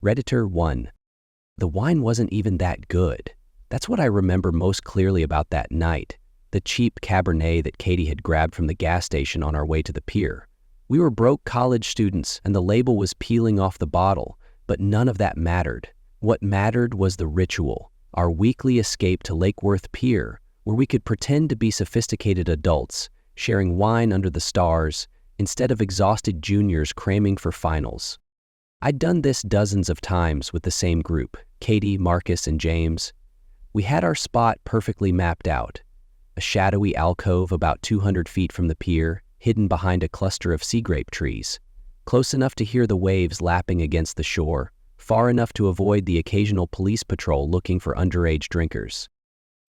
Redditor 1. The wine wasn't even that good. That's what I remember most clearly about that night, the cheap Cabernet that Katie had grabbed from the gas station on our way to the pier. We were broke college students, and the label was peeling off the bottle, but none of that mattered. What mattered was the ritual, our weekly escape to Lake Worth Pier, where we could pretend to be sophisticated adults, sharing wine under the stars, instead of exhausted juniors cramming for finals. I'd done this dozens of times with the same group, Katie, Marcus, and James. We had our spot perfectly mapped out. A shadowy alcove about 200 feet from the pier, hidden behind a cluster of sea grape trees, close enough to hear the waves lapping against the shore, far enough to avoid the occasional police patrol looking for underage drinkers.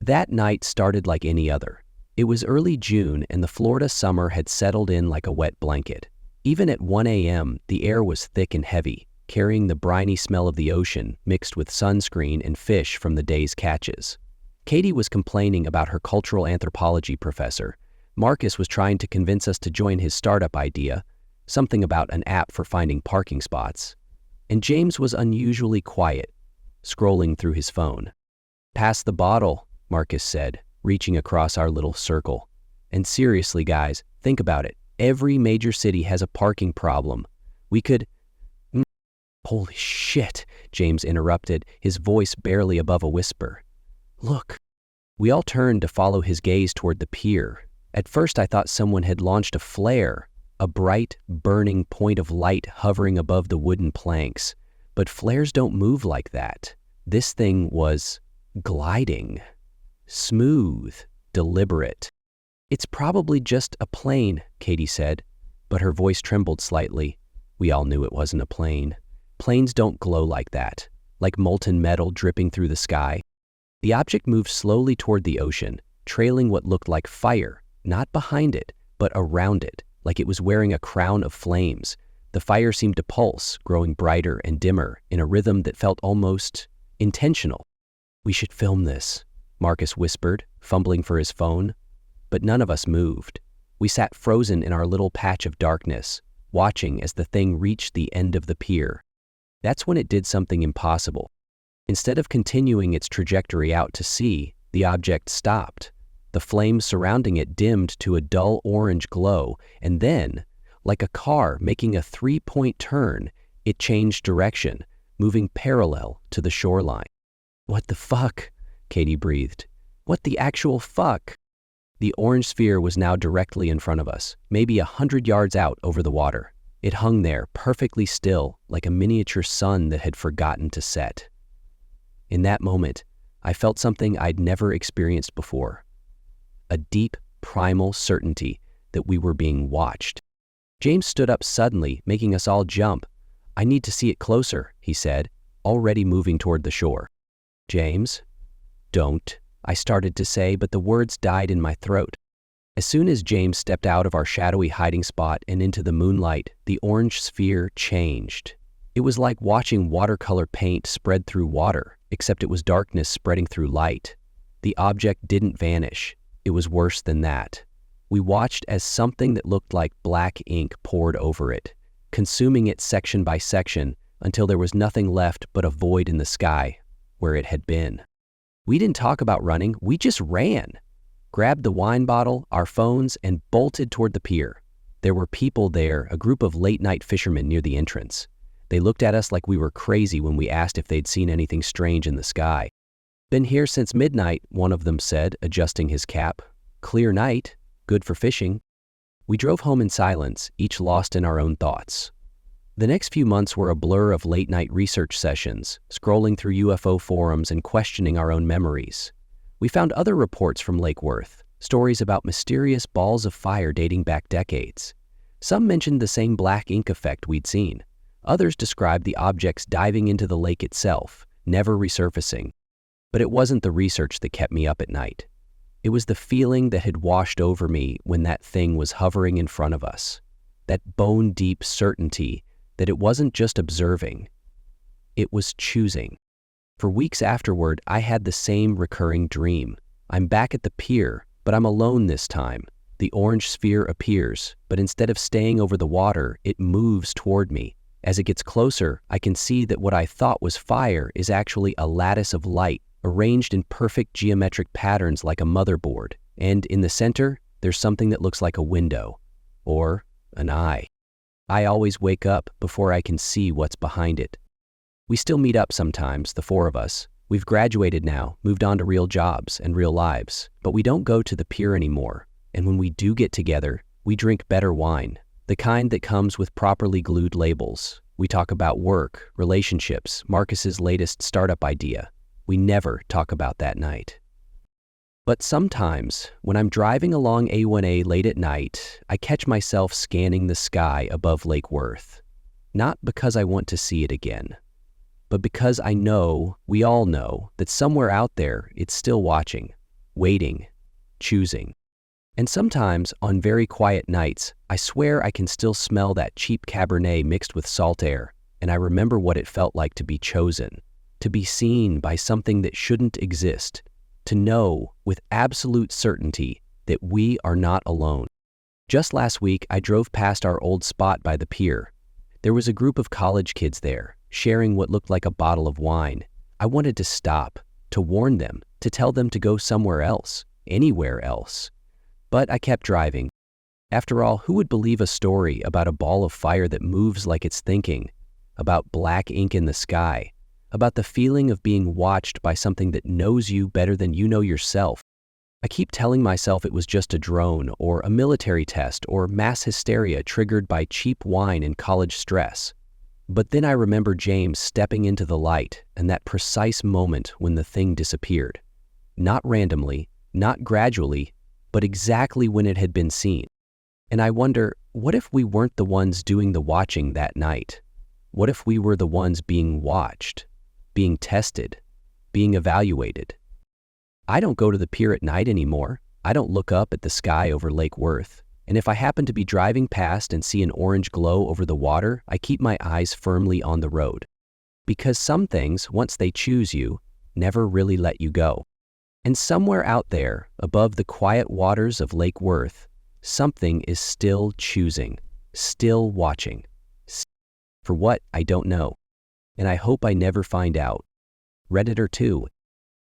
That night started like any other. It was early June, and the Florida summer had settled in like a wet blanket. Even at 1 a.m., the air was thick and heavy, carrying the briny smell of the ocean mixed with sunscreen and fish from the day's catches. Katie was complaining about her cultural anthropology professor. Marcus was trying to convince us to join his startup idea, something about an app for finding parking spots. And James was unusually quiet, scrolling through his phone. "Pass the bottle," Marcus said, reaching across our little circle. "And seriously, guys, think about it. Every major city has a parking problem. We could—" "Holy shit," James interrupted, his voice barely above a whisper. "Look." We all turned to follow his gaze toward the pier. At first I thought someone had launched a flare, a bright, burning point of light hovering above the wooden planks. But flares don't move like that. This thing was gliding. Smooth, deliberate. "It's probably just a plane," Katie said, but her voice trembled slightly. We all knew it wasn't a plane. Planes don't glow like that, like molten metal dripping through the sky. The object moved slowly toward the ocean, trailing what looked like fire, not behind it, but around it, like it was wearing a crown of flames. The fire seemed to pulse, growing brighter and dimmer in a rhythm that felt almost intentional. "We should film this," Marcus whispered, fumbling for his phone. But none of us moved. We sat frozen in our little patch of darkness, watching as the thing reached the end of the pier. That's when it did something impossible. Instead of continuing its trajectory out to sea, the object stopped. The flames surrounding it dimmed to a dull orange glow, and then, like a car making a three-point turn, it changed direction, moving parallel to the shoreline. "What the fuck?" Katie breathed. "What the actual fuck?" The orange sphere was now directly in front of us, maybe 100 yards out over the water. It hung there, perfectly still, like a miniature sun that had forgotten to set. In that moment, I felt something I'd never experienced before. A deep, primal certainty that we were being watched. James stood up suddenly, making us all jump. "I need to see it closer," he said, already moving toward the shore. "James?" "Don't," I started to say, but the words died in my throat. As soon as James stepped out of our shadowy hiding spot and into the moonlight, the orange sphere changed. It was like watching watercolor paint spread through water, except it was darkness spreading through light. The object didn't vanish. It was worse than that. We watched as something that looked like black ink poured over it, consuming it section by section until there was nothing left but a void in the sky where it had been. We didn't talk about running, we just ran. Grabbed the wine bottle, our phones, and bolted toward the pier. There were people there, a group of late-night fishermen near the entrance. They looked at us like we were crazy when we asked if they'd seen anything strange in the sky. "Been here since midnight," one of them said, adjusting his cap. "Clear night, good for fishing." We drove home in silence, each lost in our own thoughts. The next few months were a blur of late-night research sessions, scrolling through UFO forums and questioning our own memories. We found other reports from Lake Worth, stories about mysterious balls of fire dating back decades. Some mentioned the same black ink effect we'd seen. Others described the objects diving into the lake itself, never resurfacing. But it wasn't the research that kept me up at night. It was the feeling that had washed over me when that thing was hovering in front of us. That bone-deep certainty that it wasn't just observing, it was choosing. For weeks afterward, I had the same recurring dream. I'm back at the pier, but I'm alone this time. The orange sphere appears, but instead of staying over the water, it moves toward me. As it gets closer, I can see that what I thought was fire is actually a lattice of light arranged in perfect geometric patterns like a motherboard. And in the center, there's something that looks like a window, or an eye. I always wake up before I can see what's behind it. We still meet up sometimes, the four of us. We've graduated now, moved on to real jobs and real lives, but we don't go to the pier anymore. And when we do get together, we drink better wine, the kind that comes with properly glued labels. We talk about work, relationships, Marcus's latest startup idea. We never talk about that night. But sometimes, when I'm driving along A1A late at night, I catch myself scanning the sky above Lake Worth. Not because I want to see it again, but because I know, we all know, that somewhere out there it's still watching, waiting, choosing. And sometimes, on very quiet nights, I swear I can still smell that cheap Cabernet mixed with salt air, and I remember what it felt like to be chosen, to be seen by something that shouldn't exist, to know with absolute certainty that we are not alone. Just last week, I drove past our old spot by the pier. There was a group of college kids there, sharing what looked like a bottle of wine. I wanted to stop, to warn them, to tell them to go somewhere else, anywhere else. But I kept driving. After all, who would believe a story about a ball of fire that moves like it's thinking, about black ink in the sky, about the feeling of being watched by something that knows you better than you know yourself? I keep telling myself it was just a drone, or a military test, or mass hysteria triggered by cheap wine and college stress. But then I remember James stepping into the light and that precise moment when the thing disappeared. Not randomly, not gradually, but exactly when it had been seen. And I wonder, what if we weren't the ones doing the watching that night? What if we were the ones being watched, being tested, being evaluated? I don't go to the pier at night anymore. I don't look up at the sky over Lake Worth. And if I happen to be driving past and see an orange glow over the water, I keep my eyes firmly on the road. Because some things, once they choose you, never really let you go. And somewhere out there, above the quiet waters of Lake Worth, something is still choosing, still watching. For what, I don't know. And I hope I never find out. Redditor 2.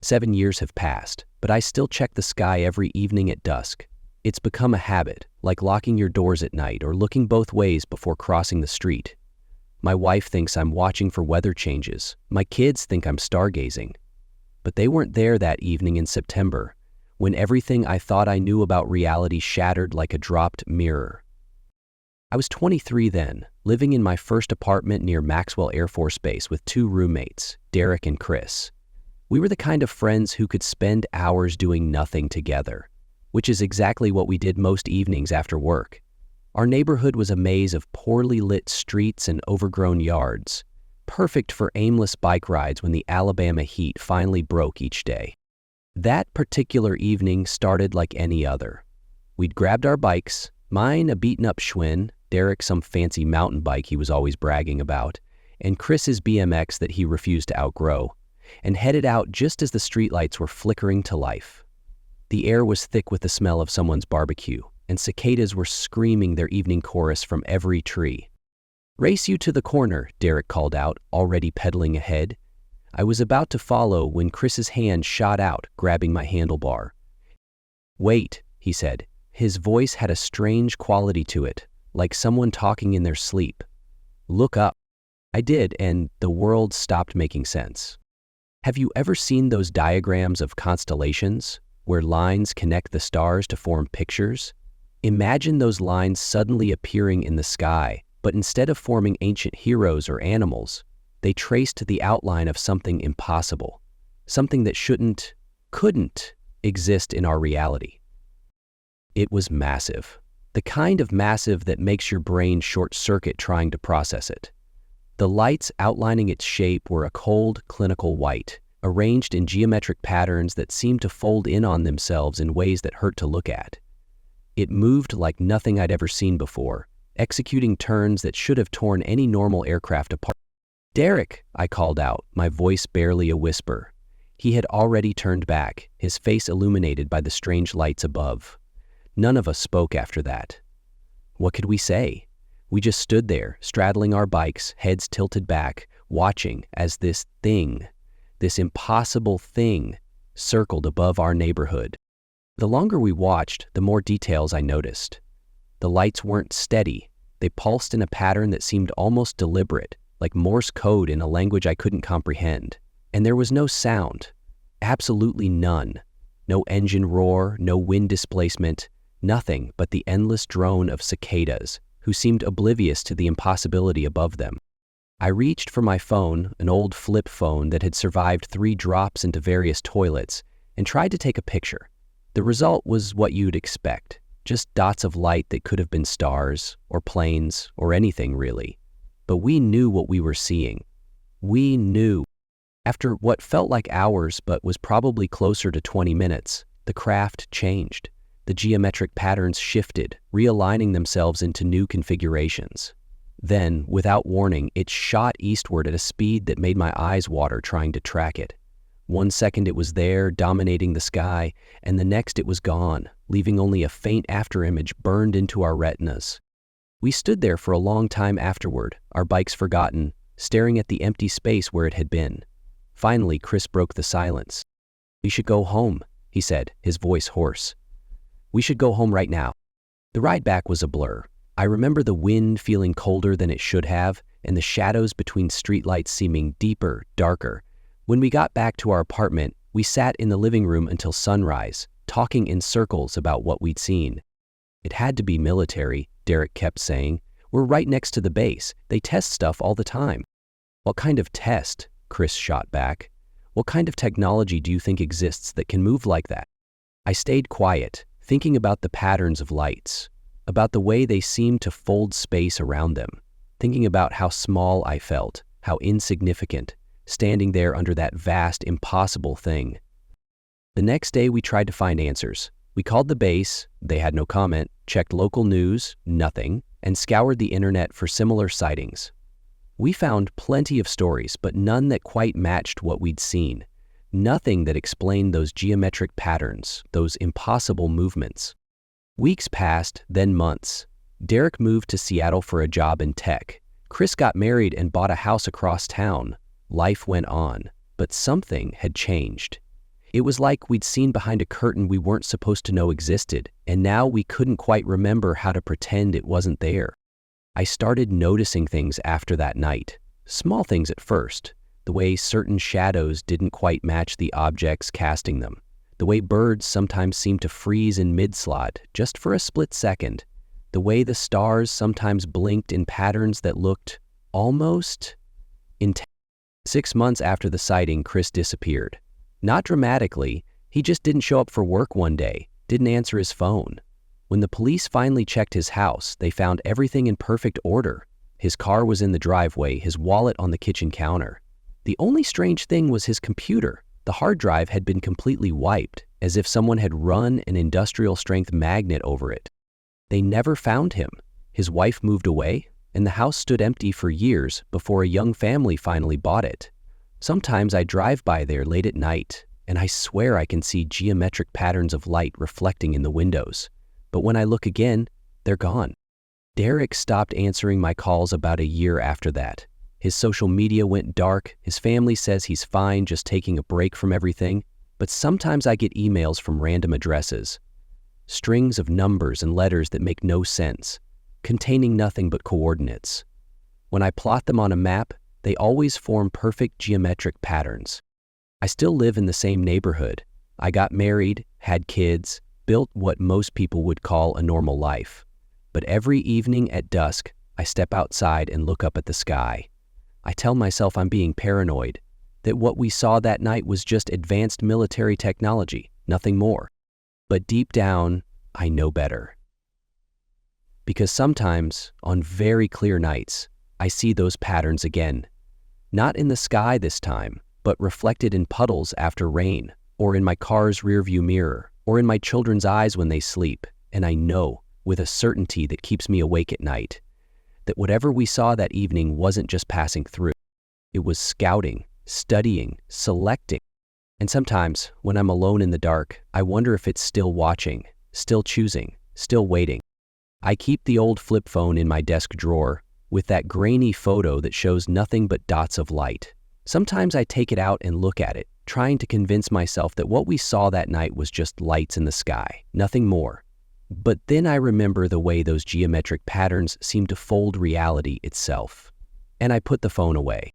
7 years have passed, but I still check the sky every evening at dusk. It's become a habit, like locking your doors at night or looking both ways before crossing the street. My wife thinks I'm watching for weather changes. My kids think I'm stargazing. But they weren't there that evening in September, when everything I thought I knew about reality shattered like a dropped mirror. I was 23 then, living in my first apartment near Maxwell Air Force Base with 2 roommates, Derek and Chris. We were the kind of friends who could spend hours doing nothing together, which is exactly what we did most evenings after work. Our neighborhood was a maze of poorly lit streets and overgrown yards, perfect for aimless bike rides when the Alabama heat finally broke each day. That particular evening started like any other. We'd grabbed our bikes, mine a beaten-up Schwinn, Derek some fancy mountain bike he was always bragging about, and Chris's BMX that he refused to outgrow, and headed out just as the streetlights were flickering to life. The air was thick with the smell of someone's barbecue, and cicadas were screaming their evening chorus from every tree. "Race you to the corner," Derek called out, already pedaling ahead. I was about to follow when Chris's hand shot out, grabbing my handlebar. "Wait," he said. His voice had a strange quality to it, like someone talking in their sleep. "Look up." I did, and the world stopped making sense. Have you ever seen those diagrams of constellations, where lines connect the stars to form pictures? Imagine those lines suddenly appearing in the sky, but instead of forming ancient heroes or animals, they traced the outline of something impossible, something that couldn't exist in our reality. It was massive, the kind of massive that makes your brain short-circuit trying to process it. The lights outlining its shape were a cold, clinical white, arranged in geometric patterns that seemed to fold in on themselves in ways that hurt to look at. It moved like nothing I'd ever seen before, executing turns that should have torn any normal aircraft apart. "Derek," I called out, my voice barely a whisper. He had already turned back, his face illuminated by the strange lights above. None of us spoke after that. What could we say? We just stood there, straddling our bikes, heads tilted back, watching as this thing, this impossible thing, circled above our neighborhood. The longer we watched, the more details I noticed. The lights weren't steady. They pulsed in a pattern that seemed almost deliberate, like Morse code in a language I couldn't comprehend. And there was no sound. Absolutely none. No engine roar, no wind displacement, nothing but the endless drone of cicadas, who seemed oblivious to the impossibility above them. I reached for my phone, an old flip phone that had survived 3 drops into various toilets, and tried to take a picture. The result was what you'd expect, just dots of light that could have been stars, or planes, or anything really. But we knew what we were seeing. We knew. After what felt like hours but was probably closer to 20 minutes, the craft changed. The geometric patterns shifted, realigning themselves into new configurations. Then, without warning, it shot eastward at a speed that made my eyes water trying to track it. One second it was there, dominating the sky, and the next it was gone, leaving only a faint afterimage burned into our retinas. We stood there for a long time afterward, our bikes forgotten, staring at the empty space where it had been. Finally, Chris broke the silence. "We should go home," he said, his voice hoarse. "We should go home right now." The ride back was a blur. I remember the wind feeling colder than it should have, and the shadows between streetlights seeming deeper, darker. When we got back to our apartment, we sat in the living room until sunrise, talking in circles about what we'd seen. "It had to be military," Derek kept saying. "We're right next to the base. They test stuff all the time." "What kind of test?" Chris shot back. "What kind of technology do you think exists that can move like that?" I stayed quiet, thinking about the patterns of lights, about the way they seemed to fold space around them, thinking about how small I felt, how insignificant, standing there under that vast, impossible thing. The next day we tried to find answers. We called the base, they had no comment, checked local news, nothing, and scoured the internet for similar sightings. We found plenty of stories, but none that quite matched what we'd seen. Nothing that explained those geometric patterns, those impossible movements. Weeks passed, then months. Derek moved to Seattle for a job in tech. Chris got married and bought a house across town. Life went on, but something had changed. It was like we'd seen behind a curtain we weren't supposed to know existed, and now we couldn't quite remember how to pretend it wasn't there. I started noticing things after that night. Small things at first. The way certain shadows didn't quite match the objects casting them. The way birds sometimes seemed to freeze in mid-slot, just for a split second. The way the stars sometimes blinked in patterns that looked almost intense. 6 months after the sighting, Chris disappeared. Not dramatically, he just didn't show up for work one day, didn't answer his phone. When the police finally checked his house, they found everything in perfect order. His car was in the driveway, his wallet on the kitchen counter. The only strange thing was his computer. The hard drive had been completely wiped, as if someone had run an industrial-strength magnet over it. They never found him. His wife moved away, and the house stood empty for years before a young family finally bought it. Sometimes I drive by there late at night, and I swear I can see geometric patterns of light reflecting in the windows. But when I look again, they're gone. Derek stopped answering my calls about a year after that. His social media went dark. His family says he's fine, just taking a break from everything. But sometimes I get emails from random addresses. Strings of numbers and letters that make no sense, containing nothing but coordinates. When I plot them on a map, they always form perfect geometric patterns. I still live in the same neighborhood. I got married, had kids, built what most people would call a normal life. But every evening at dusk, I step outside and look up at the sky. I tell myself I'm being paranoid, that what we saw that night was just advanced military technology, nothing more. But deep down, I know better. Because sometimes, on very clear nights, I see those patterns again. Not in the sky this time, but reflected in puddles after rain, or in my car's rearview mirror, or in my children's eyes when they sleep. And I know, with a certainty that keeps me awake at night, that whatever we saw that evening wasn't just passing through. It was scouting, studying, selecting. And sometimes, when I'm alone in the dark, I wonder if it's still watching, still choosing, still waiting. I keep the old flip phone in my desk drawer with that grainy photo that shows nothing but dots of light. Sometimes I take it out and look at it, trying to convince myself that what we saw that night was just lights in the sky, nothing more. But then I remember the way those geometric patterns seem to fold reality itself. And I put the phone away.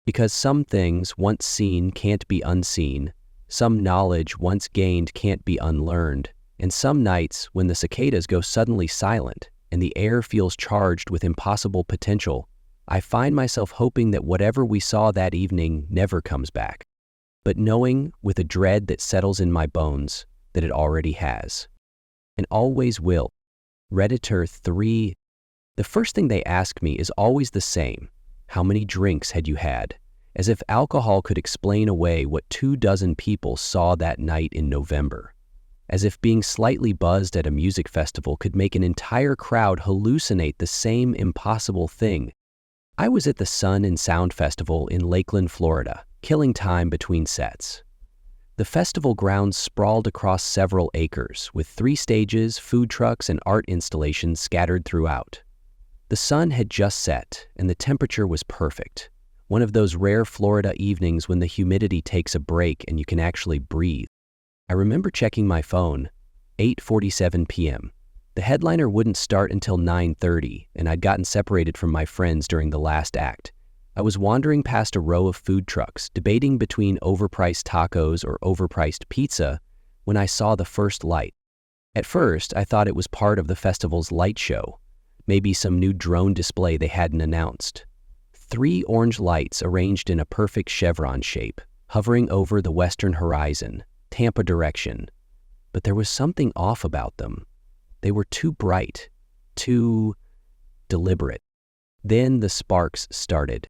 Because some things once seen can't be unseen, some knowledge once gained can't be unlearned, and some nights when the cicadas go suddenly silent and the air feels charged with impossible potential, I find myself hoping that whatever we saw that evening never comes back, but knowing with a dread that settles in my bones that it already has. And always will. Redditor 3. The first thing they ask me is always the same. How many drinks had you had? As if alcohol could explain away what 24 people saw that night in November. As if being slightly buzzed at a music festival could make an entire crowd hallucinate the same impossible thing. I was at the Sun and Sound Festival in Lakeland, Florida, killing time between sets. The festival grounds sprawled across several acres, with 3 stages, food trucks, and art installations scattered throughout. The sun had just set, and the temperature was perfect. One of those rare Florida evenings when the humidity takes a break and you can actually breathe. I remember checking my phone, 8:47 p.m. The headliner wouldn't start until 9:30, and I'd gotten separated from my friends during the last act. I was wandering past a row of food trucks, debating between overpriced tacos or overpriced pizza, when I saw the first light. At first, I thought it was part of the festival's light show, maybe some new drone display they hadn't announced. 3 orange lights arranged in a perfect chevron shape, hovering over the western horizon, Tampa direction. But there was something off about them. They were too bright, too deliberate. Then the sparks started.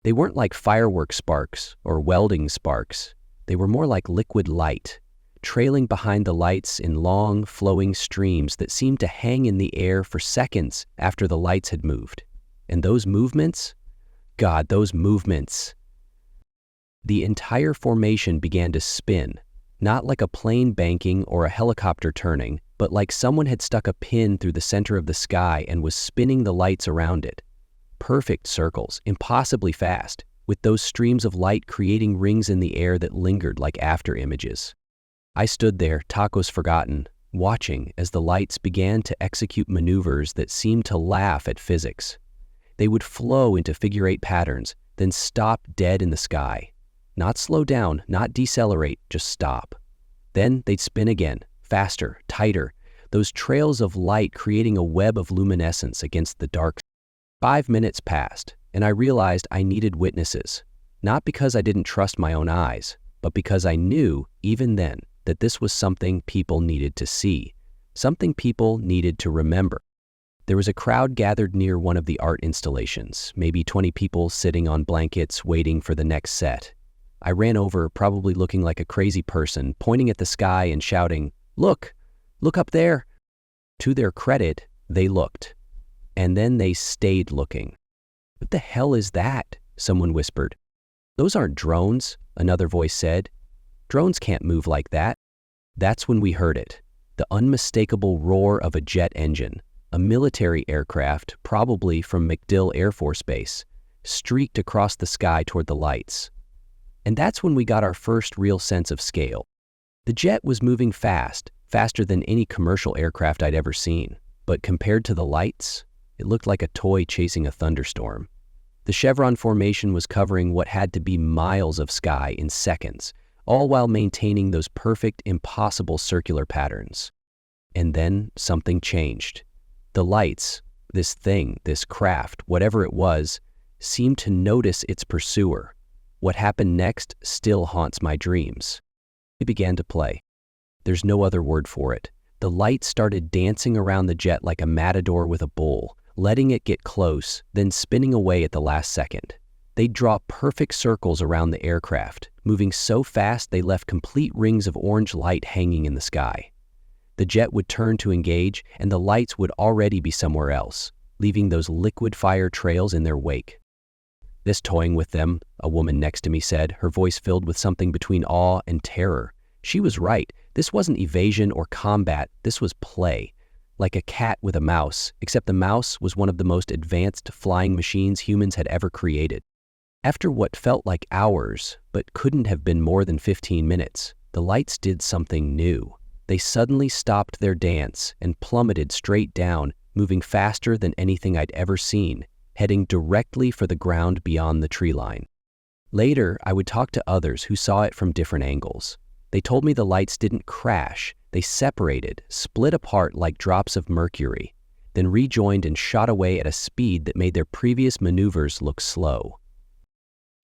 They weren't like firework sparks or welding sparks. They were more like liquid light, trailing behind the lights in long, flowing streams that seemed to hang in the air for seconds after the lights had moved. And those movements? God, those movements! The entire formation began to spin, not like a plane banking or a helicopter turning, but like someone had stuck a pin through the center of the sky and was spinning the lights around it. Perfect circles, impossibly fast, with those streams of light creating rings in the air that lingered like after images. I stood there, tacos forgotten, watching as the lights began to execute maneuvers that seemed to laugh at physics. They would flow into figure-8 patterns, then stop dead in the sky. Not slow down, not decelerate, just stop. Then they'd spin again, faster, tighter, those trails of light creating a web of luminescence against the dark. 5 minutes passed, and I realized I needed witnesses, not because I didn't trust my own eyes, but because I knew, even then, that this was something people needed to see, something people needed to remember. There was a crowd gathered near one of the art installations, maybe 20 people sitting on blankets waiting for the next set. I ran over, probably looking like a crazy person, pointing at the sky and shouting, "Look! Look up there!" To their credit, they looked. And then they stayed looking. "What the hell is that?" someone whispered. "Those aren't drones," another voice said. "Drones can't move like that." That's when we heard it, the unmistakable roar of a jet engine, a military aircraft, probably from MacDill Air Force Base, streaked across the sky toward the lights. And that's when we got our first real sense of scale. The jet was moving fast, faster than any commercial aircraft I'd ever seen, but compared to the lights, it looked like a toy chasing a thunderstorm. The chevron formation was covering what had to be miles of sky in seconds, all while maintaining those perfect, impossible circular patterns. And then something changed. The lights, this thing, this craft, whatever it was, seemed to notice its pursuer. What happened next still haunts my dreams. It began to play. There's no other word for it. The light started dancing around the jet like a matador with a bull, letting it get close, then spinning away at the last second. They'd draw perfect circles around the aircraft, moving so fast they left complete rings of orange light hanging in the sky. The jet would turn to engage, and the lights would already be somewhere else, leaving those liquid fire trails in their wake. "This toying with them," a woman next to me said, her voice filled with something between awe and terror. She was right. This wasn't evasion or combat. This was play. like a cat with a mouse, except the mouse was one of the most advanced flying machines humans had ever created. After what felt like hours, but couldn't have been more than 15 minutes, the lights did something new. They suddenly stopped their dance and plummeted straight down, moving faster than anything I'd ever seen, heading directly for the ground beyond the tree line. Later, I would talk to others who saw it from different angles. They told me the lights didn't crash, they separated, split apart like drops of mercury, then rejoined and shot away at a speed that made their previous maneuvers look slow.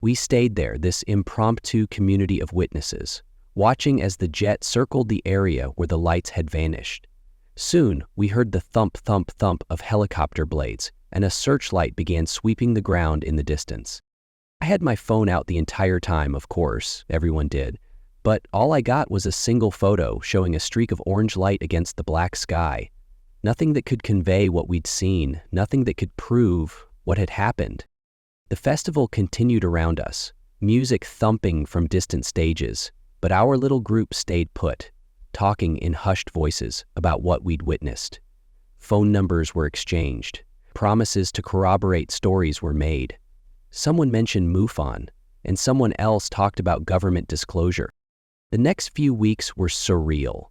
We stayed there, this impromptu community of witnesses, watching as the jet circled the area where the lights had vanished. Soon, we heard the thump, thump, thump of helicopter blades, and a searchlight began sweeping the ground in the distance. I had my phone out the entire time, of course, everyone did, but all I got was a single photo showing a streak of orange light against the black sky. Nothing that could convey what we'd seen, nothing that could prove what had happened. The festival continued around us, music thumping from distant stages, but our little group stayed put, talking in hushed voices about what we'd witnessed. Phone numbers were exchanged. Promises to corroborate stories were made. Someone mentioned MUFON, and someone else talked about government disclosure. The next few weeks were surreal.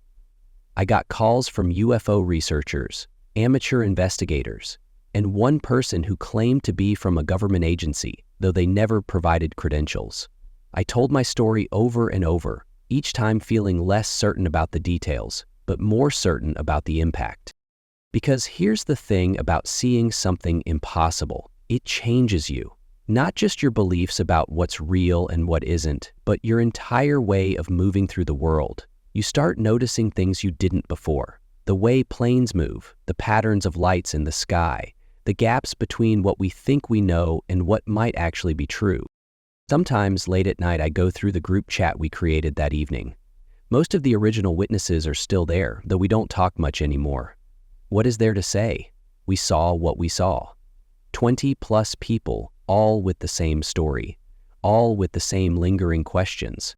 I got calls from UFO researchers, amateur investigators, and one person who claimed to be from a government agency, though they never provided credentials. I told my story over and over, each time feeling less certain about the details, but more certain about the impact. Because here's the thing about seeing something impossible. It changes you. Not just your beliefs about what's real and what isn't, but your entire way of moving through the world. You start noticing things you didn't before. The way planes move, the patterns of lights in the sky, the gaps between what we think we know and what might actually be true. Sometimes late at night I go through the group chat we created that evening. Most of the original witnesses are still there, though we don't talk much anymore. What is there to say? We saw what we saw. 20+ people, all with the same story, all with the same lingering questions.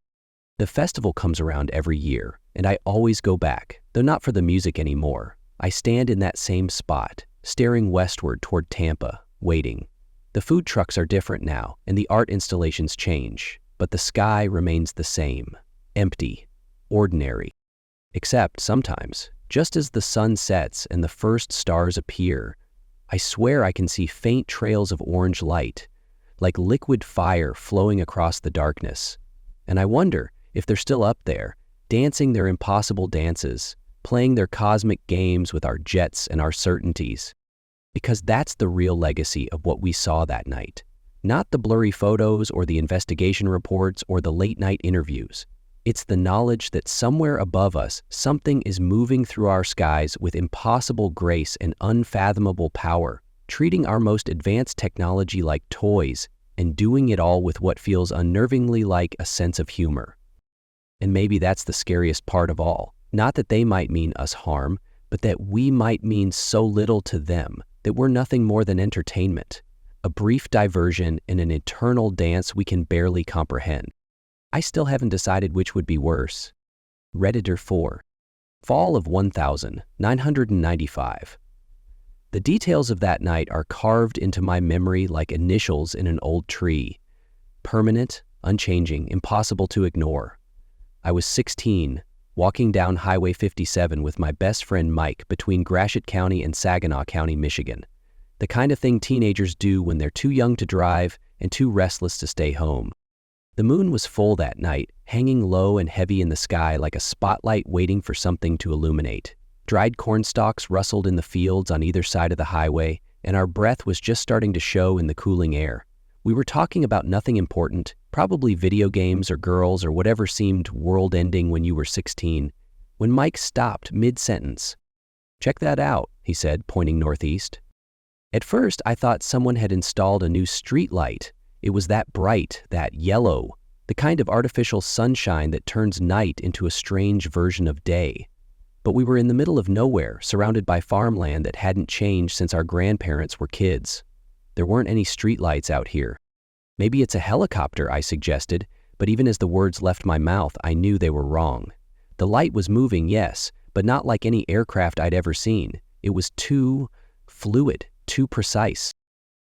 The festival comes around every year, and I always go back, though not for the music anymore. I stand in that same spot, staring westward toward Tampa, waiting. The food trucks are different now, and the art installations change, but the sky remains the same, empty, ordinary. Except sometimes, just as the sun sets and the first stars appear, I swear I can see faint trails of orange light, like liquid fire flowing across the darkness. And I wonder if they're still up there, dancing their impossible dances, playing their cosmic games with our jets and our certainties. Because that's the real legacy of what we saw that night. Not the blurry photos or the investigation reports or the late-night interviews. It's the knowledge that somewhere above us, something is moving through our skies with impossible grace and unfathomable power, treating our most advanced technology like toys and doing it all with what feels unnervingly like a sense of humor. And maybe that's the scariest part of all. Not that they might mean us harm, but that we might mean so little to them that we're nothing more than entertainment, a brief diversion in an eternal dance we can barely comprehend. I still haven't decided which would be worse. Redditor 4. Fall of 1995. The details of that night are carved into my memory like initials in an old tree. Permanent, unchanging, impossible to ignore. I was 16, walking down Highway 57 with my best friend Mike between Gratiot County and Saginaw County, Michigan. The kind of thing teenagers do when they're too young to drive and too restless to stay home. The moon was full that night, hanging low and heavy in the sky like a spotlight waiting for something to illuminate. Dried corn stalks rustled in the fields on either side of the highway, and our breath was just starting to show in the cooling air. We were talking about nothing important, probably video games or girls or whatever seemed world-ending when you were 16, when Mike stopped mid-sentence. "Check that out," he said, pointing northeast. At first, I thought someone had installed a new street light. It was that bright, that yellow, the kind of artificial sunshine that turns night into a strange version of day. But we were in the middle of nowhere, surrounded by farmland that hadn't changed since our grandparents were kids. There weren't any streetlights out here. "Maybe it's a helicopter," I suggested, but even as the words left my mouth, I knew they were wrong. The light was moving, yes, but not like any aircraft I'd ever seen. It was too fluid, too precise.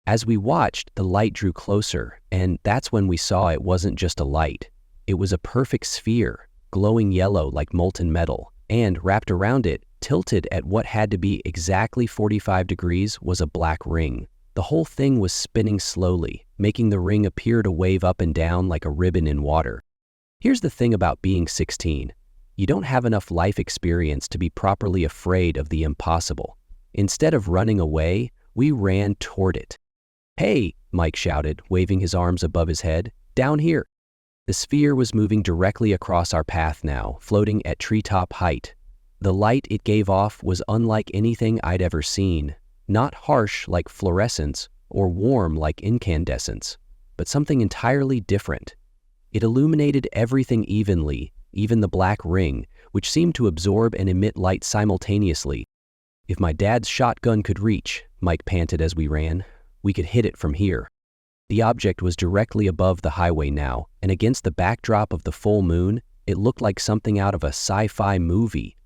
As we watched, the light drew closer, and that's when we saw it wasn't just a light. It was a perfect sphere, glowing yellow like molten metal, and wrapped around it, tilted at what had to be exactly 45 degrees, was a black ring. The whole thing was spinning slowly, making the ring appear to wave up and down like a ribbon in water. Here's the thing about being 16. You don't have enough life experience to be properly afraid of the impossible. Instead of running away, we ran toward it. "Hey," Mike shouted, waving his arms above his head. "Down here." The sphere was moving directly across our path now, floating at treetop height. The light it gave off was unlike anything I'd ever seen. Not harsh like fluorescence or warm like incandescence, but something entirely different. It illuminated everything evenly, even the black ring, which seemed to absorb and emit light simultaneously. "If my dad's shotgun could reach," Mike panted as we ran, "we could hit it from here." The object was directly above the highway now, and against the backdrop of the full moon, it looked like something out of a sci-fi movie.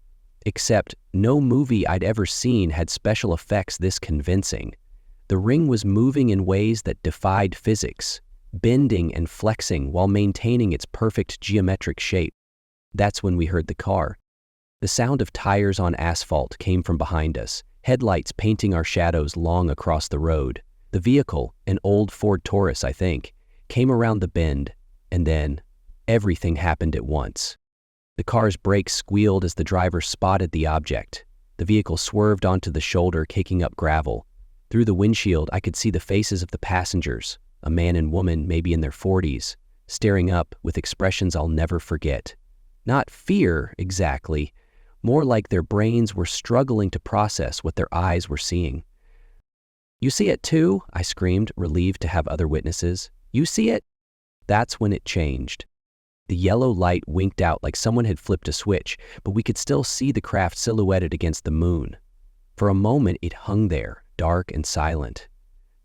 Except no movie I'd ever seen had special effects this convincing. The ring was moving in ways that defied physics, bending and flexing while maintaining its perfect geometric shape. That's when we heard the car. The sound of tires on asphalt came from behind us, headlights painting our shadows long across the road. The vehicle, an old Ford Taurus I think, came around the bend, and then everything happened at once. The car's brakes squealed as the driver spotted the object. The vehicle swerved onto the shoulder, kicking up gravel. Through the windshield, I could see the faces of the passengers, a man and woman maybe in their 40s, staring up with expressions I'll never forget. Not fear, exactly, more like their brains were struggling to process what their eyes were seeing. "You see it too?" I screamed, relieved to have other witnesses. "You see it?" That's when it changed. The yellow light winked out like someone had flipped a switch, but we could still see the craft silhouetted against the moon. For a moment it hung there, dark and silent.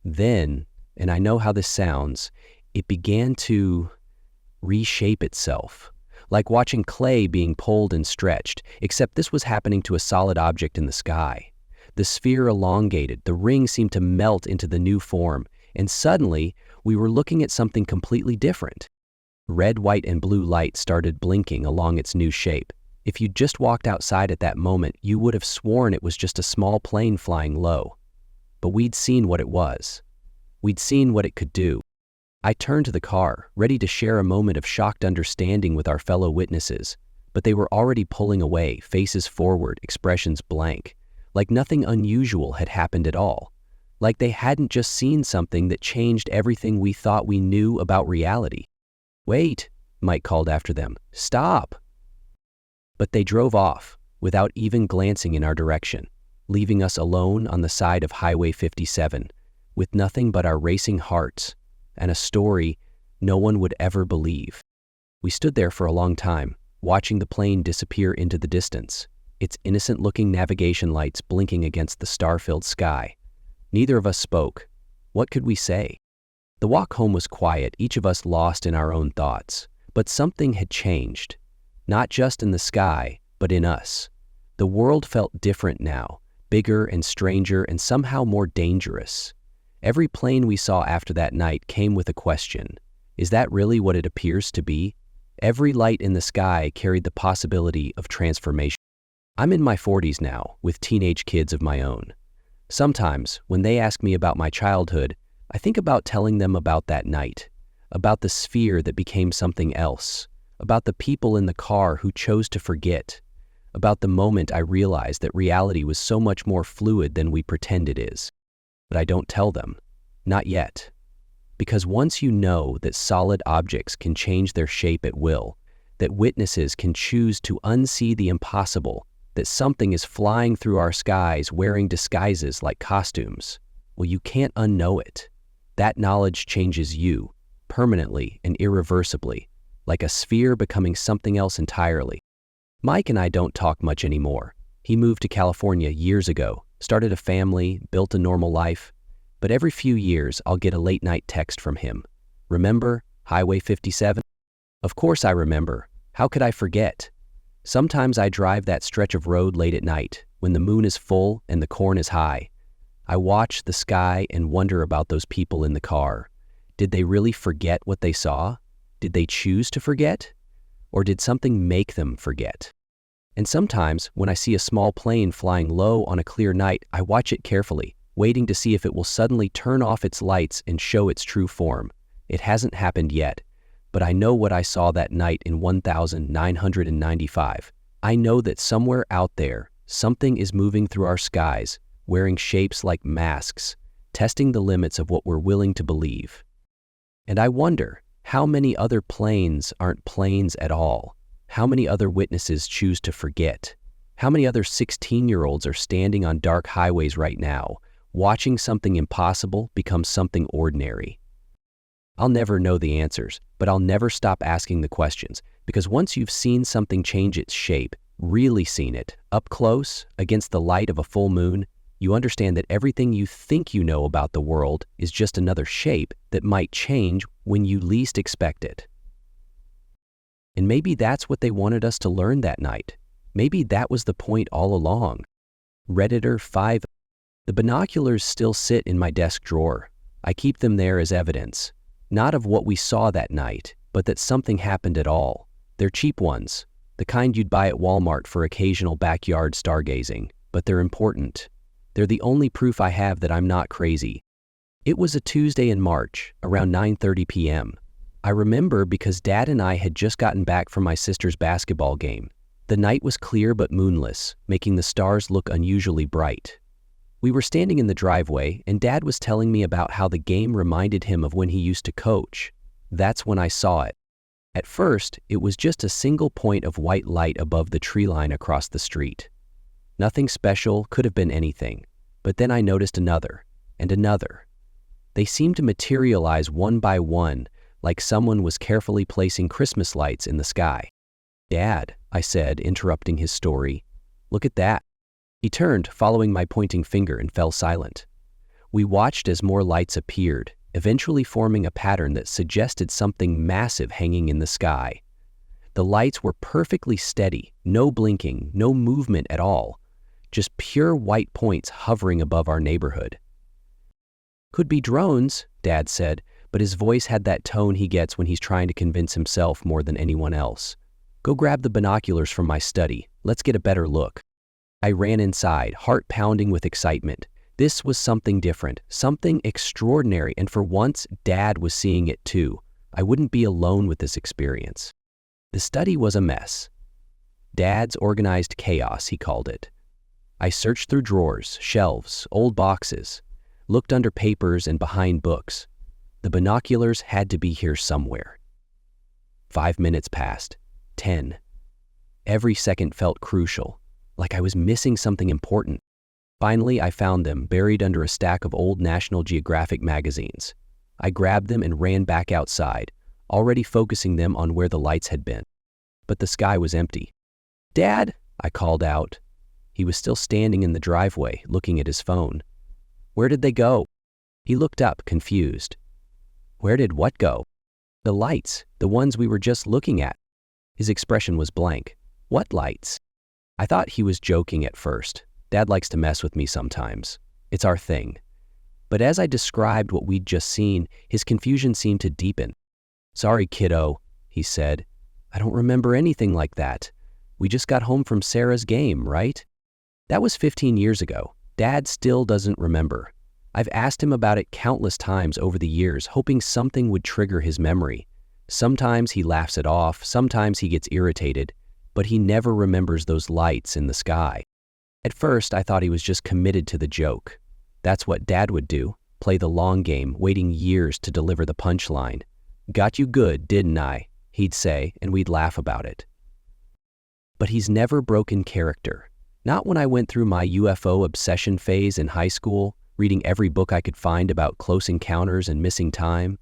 Then, and I know how this sounds, it began to reshape itself, like watching clay being pulled and stretched, except this was happening to a solid object in the sky. The sphere elongated, the ring seemed to melt into the new form, and suddenly we were looking at something completely different. Red, white, and blue light started blinking along its new shape. If you'd just walked outside at that moment, you would have sworn it was just a small plane flying low. But we'd seen what it was. We'd seen what it could do. I turned to the car, ready to share a moment of shocked understanding with our fellow witnesses, but they were already pulling away, faces forward, expressions blank, like nothing unusual had happened at all, like they hadn't just seen something that changed everything we thought we knew about reality. "Wait," Mike called after them. "Stop." But they drove off, without even glancing in our direction, leaving us alone on the side of Highway 57, with nothing but our racing hearts, and a story no one would ever believe. We stood there for a long time, watching the plane disappear into the distance, its innocent-looking navigation lights blinking against the star-filled sky. Neither of us spoke. What could we say? The walk home was quiet, each of us lost in our own thoughts. But something had changed. Not just in the sky, but in us. The world felt different now, bigger and stranger and somehow more dangerous. Every plane we saw after that night came with a question. Is that really what it appears to be? Every light in the sky carried the possibility of transformation. I'm in my 40s now, with teenage kids of my own. Sometimes, when they ask me about my childhood, I think about telling them about that night, about the sphere that became something else, about the people in the car who chose to forget, about the moment I realized that reality was so much more fluid than we pretend it is. But I don't tell them, not yet. Because once you know that solid objects can change their shape at will, that witnesses can choose to unsee the impossible, that something is flying through our skies wearing disguises like costumes, well, you can't unknow it. That knowledge changes you, permanently and irreversibly, like a sphere becoming something else entirely. Mike and I don't talk much anymore. He moved to California years ago, started a family, built a normal life, but every few years I'll get a late-night text from him. "Remember Highway 57? Of course I remember. How could I forget? Sometimes I drive that stretch of road late at night, when the moon is full and the corn is high. I watch the sky and wonder about those people in the car. Did they really forget what they saw? Did they choose to forget? Or did something make them forget? And sometimes, when I see a small plane flying low on a clear night, I watch it carefully, waiting to see if it will suddenly turn off its lights and show its true form. It hasn't happened yet, but I know what I saw that night in 1995. I know that somewhere out there, something is moving through our skies, wearing shapes like masks, testing the limits of what we're willing to believe. And I wonder, how many other planes aren't planes at all? How many other witnesses choose to forget? How many other 16-year-olds are standing on dark highways right now, watching something impossible become something ordinary? I'll never know the answers, but I'll never stop asking the questions, because once you've seen something change its shape, really seen it, up close, against the light of a full moon, you understand that everything you think you know about the world is just another shape that might change when you least expect it. And maybe that's what they wanted us to learn that night. Maybe that was the point all along. Redditor 5. The binoculars still sit in my desk drawer. I keep them there as evidence, not of what we saw that night, but that something happened at all. They're cheap ones, the kind you'd buy at Walmart for occasional backyard stargazing, but they're important. They're the only proof I have that I'm not crazy. It was a Tuesday in March, around 9:30 p.m. I remember because Dad and I had just gotten back from my sister's basketball game. The night was clear but moonless, making the stars look unusually bright. We were standing in the driveway, and Dad was telling me about how the game reminded him of when he used to coach. That's when I saw it. At first, it was just a single point of white light above the tree line across the street. Nothing special, could have been anything. But then I noticed another, and another. They seemed to materialize one by one, like someone was carefully placing Christmas lights in the sky. "Dad," I said, interrupting his story, "look at that." He turned, following my pointing finger, and fell silent. We watched as more lights appeared, eventually forming a pattern that suggested something massive hanging in the sky. The lights were perfectly steady, no blinking, no movement at all. Just pure white points hovering above our neighborhood. "Could be drones," Dad said, but his voice had that tone he gets when he's trying to convince himself more than anyone else. "Go grab the binoculars from my study. Let's get a better look." I ran inside, heart pounding with excitement. This was something different, something extraordinary, and for once, Dad was seeing it too. I wouldn't be alone with this experience. The study was a mess. Dad's organized chaos, he called it. I searched through drawers, shelves, old boxes, looked under papers and behind books. The binoculars had to be here somewhere. 5 minutes passed. 10. Every second felt crucial, like I was missing something important. Finally, I found them buried under a stack of old National Geographic magazines. I grabbed them and ran back outside, already focusing them on where the lights had been. But the sky was empty. "Dad," I called out. He was still standing in the driveway, looking at his phone. "Where did they go?" He looked up, confused. "Where did what go?" "The lights, the ones we were just looking at." His expression was blank. "What lights?" I thought he was joking at first. Dad likes to mess with me sometimes. It's our thing. But as I described what we'd just seen, his confusion seemed to deepen. "Sorry, kiddo," he said. "I don't remember anything like that. We just got home from Sarah's game, right?" That was 15 years ago. Dad still doesn't remember. I've asked him about it countless times over the years, hoping something would trigger his memory. Sometimes he laughs it off, sometimes he gets irritated, but he never remembers those lights in the sky. At first, I thought he was just committed to the joke. That's what Dad would do, play the long game, waiting years to deliver the punchline. "Got you good, didn't I?" he'd say, and we'd laugh about it. But he's never broken character. Not when I went through my UFO obsession phase in high school, reading every book I could find about close encounters and missing time.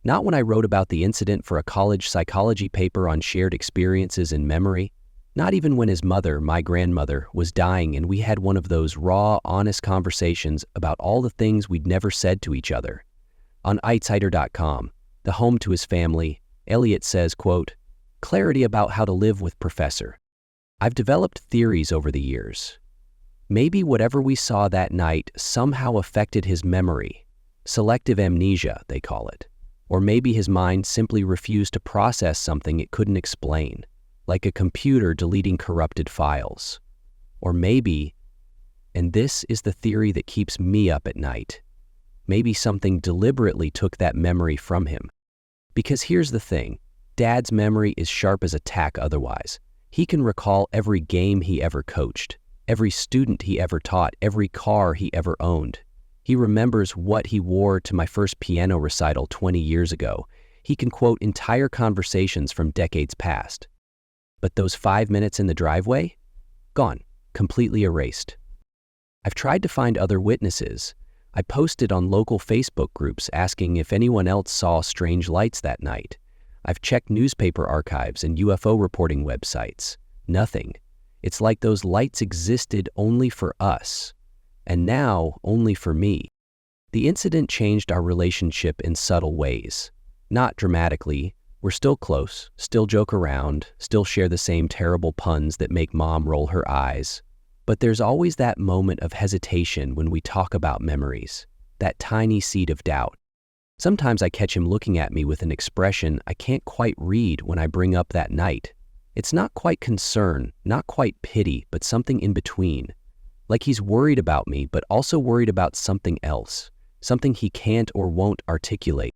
Not when I wrote about the incident for a college psychology paper on shared experiences and memory. Not even when his mother, my grandmother, was dying and we had one of those raw, honest conversations about all the things we'd never said to each other. On Eitsider.com, the home to his family, Elliot says, quote, "Clarity about how to live with Professor. I've developed theories over the years. Maybe whatever we saw that night somehow affected his memory. Selective amnesia, they call it. Or maybe his mind simply refused to process something it couldn't explain, like a computer deleting corrupted files. Or maybe, and this is the theory that keeps me up at night, maybe something deliberately took that memory from him. Because here's the thing, Dad's memory is sharp as a tack otherwise. He can recall every game he ever coached, every student he ever taught, every car he ever owned. He remembers what he wore to my first piano recital 20 years ago. He can quote entire conversations from decades past. But those 5 minutes in the driveway? Gone, completely erased. I've tried to find other witnesses. I posted on local Facebook groups asking if anyone else saw strange lights that night. I've checked newspaper archives and UFO reporting websites. Nothing. It's like those lights existed only for us, and now only for me. The incident changed our relationship in subtle ways. Not dramatically. We're still close, still joke around, still share the same terrible puns that make Mom roll her eyes. But there's always that moment of hesitation when we talk about memories, that tiny seed of doubt. Sometimes I catch him looking at me with an expression I can't quite read when I bring up that night. It's not quite concern, not quite pity, but something in between. Like he's worried about me, but also worried about something else, something he can't or won't articulate.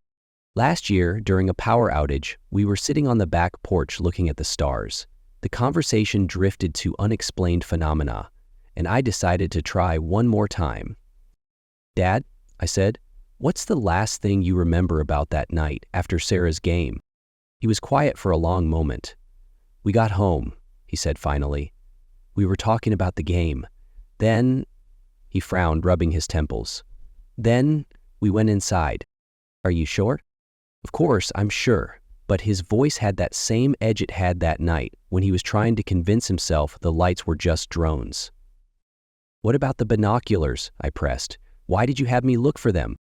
Last year, during a power outage, we were sitting on the back porch looking at the stars. The conversation drifted to unexplained phenomena, and I decided to try one more time. "Dad," I said, "what's the last thing you remember about that night after Sarah's game?" He was quiet for a long moment. "We got home," he said finally. "We were talking about the game. Then," he frowned, rubbing his temples. "Then we went inside." "Are you sure?" "Of course, I'm sure." But his voice had that same edge it had that night when he was trying to convince himself the lights were just drones. "What about the binoculars?" I pressed. "Why did you have me look for them?"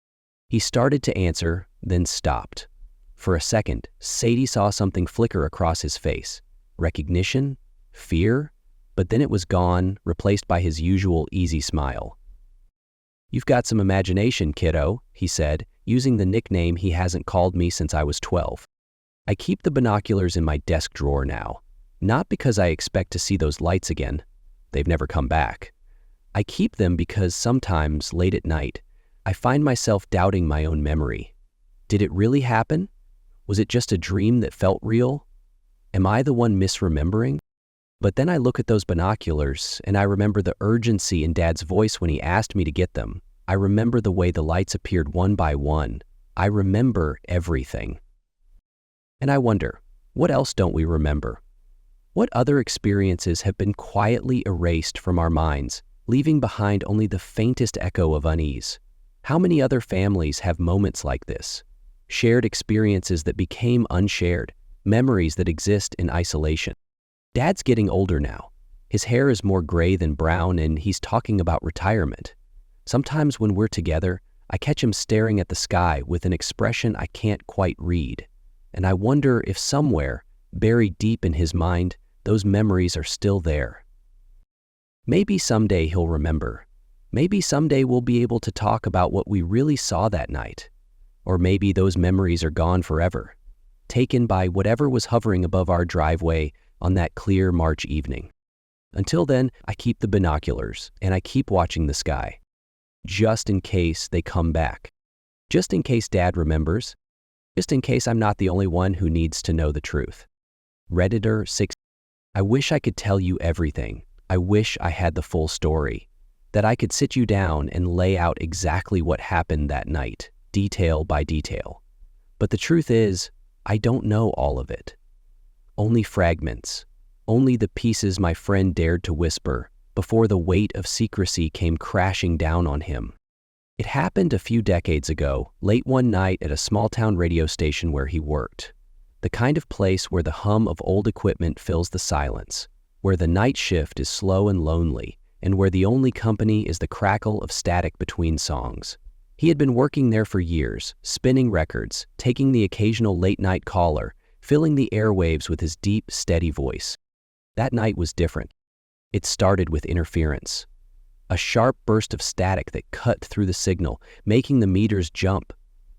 He started to answer, then stopped. For a second, Sadie saw something flicker across his face. Recognition? Fear? But then it was gone, replaced by his usual easy smile. "You've got some imagination, kiddo," he said, using the nickname he hasn't called me since I was 12. I keep the binoculars in my desk drawer now, not because I expect to see those lights again. They've never come back. I keep them because sometimes, late at night, I find myself doubting my own memory. Did it really happen? Was it just a dream that felt real? Am I the one misremembering? But then I look at those binoculars and I remember the urgency in Dad's voice when he asked me to get them. I remember the way the lights appeared one by one. I remember everything. And I wonder, what else don't we remember? What other experiences have been quietly erased from our minds, leaving behind only the faintest echo of unease? How many other families have moments like this? Shared experiences that became unshared, memories that exist in isolation. Dad's getting older now. His hair is more gray than brown, and he's talking about retirement. Sometimes when we're together, I catch him staring at the sky with an expression I can't quite read. And I wonder if somewhere, buried deep in his mind, those memories are still there. Maybe someday he'll remember. Maybe someday we'll be able to talk about what we really saw that night. Or maybe those memories are gone forever, taken by whatever was hovering above our driveway on that clear March evening. Until then, I keep the binoculars and I keep watching the sky, just in case they come back. Just in case Dad remembers. Just in case I'm not the only one who needs to know the truth. Redditor 6. I wish I could tell you everything. I wish I had the full story. That I could sit you down and lay out exactly what happened that night, detail by detail. But the truth is, I don't know all of it. Only fragments. Only the pieces my friend dared to whisper before the weight of secrecy came crashing down on him. It happened a few decades ago, late one night at a small-town radio station where he worked. The kind of place where the hum of old equipment fills the silence, where the night shift is slow and lonely, and where the only company is the crackle of static between songs. He had been working there for years, spinning records, taking the occasional late-night caller, filling the airwaves with his deep, steady voice. That night was different. It started with interference. A sharp burst of static that cut through the signal, making the meters jump.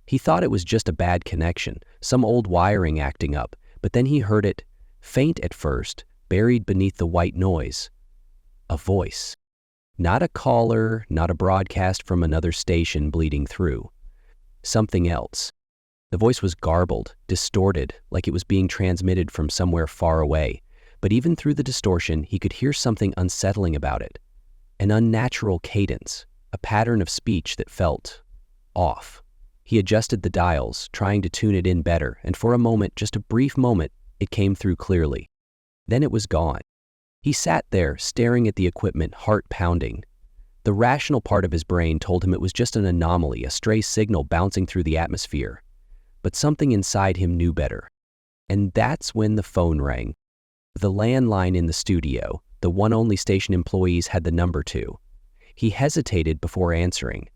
He thought it was just a bad connection, some old wiring acting up, but then he heard it, faint at first, buried beneath the white noise. A voice. Not a caller, not a broadcast from another station bleeding through. Something else. The voice was garbled, distorted, like it was being transmitted from somewhere far away, but even through the distortion, he could hear something unsettling about it. An unnatural cadence, a pattern of speech that felt off. He adjusted the dials, trying to tune it in better, and for a moment, just a brief moment, it came through clearly. Then it was gone. He sat there, staring at the equipment, heart pounding. The rational part of his brain told him it was just an anomaly, a stray signal bouncing through the atmosphere. But something inside him knew better. And that's when the phone rang. The landline in the studio, the one only station employees had the number to. He hesitated before answering.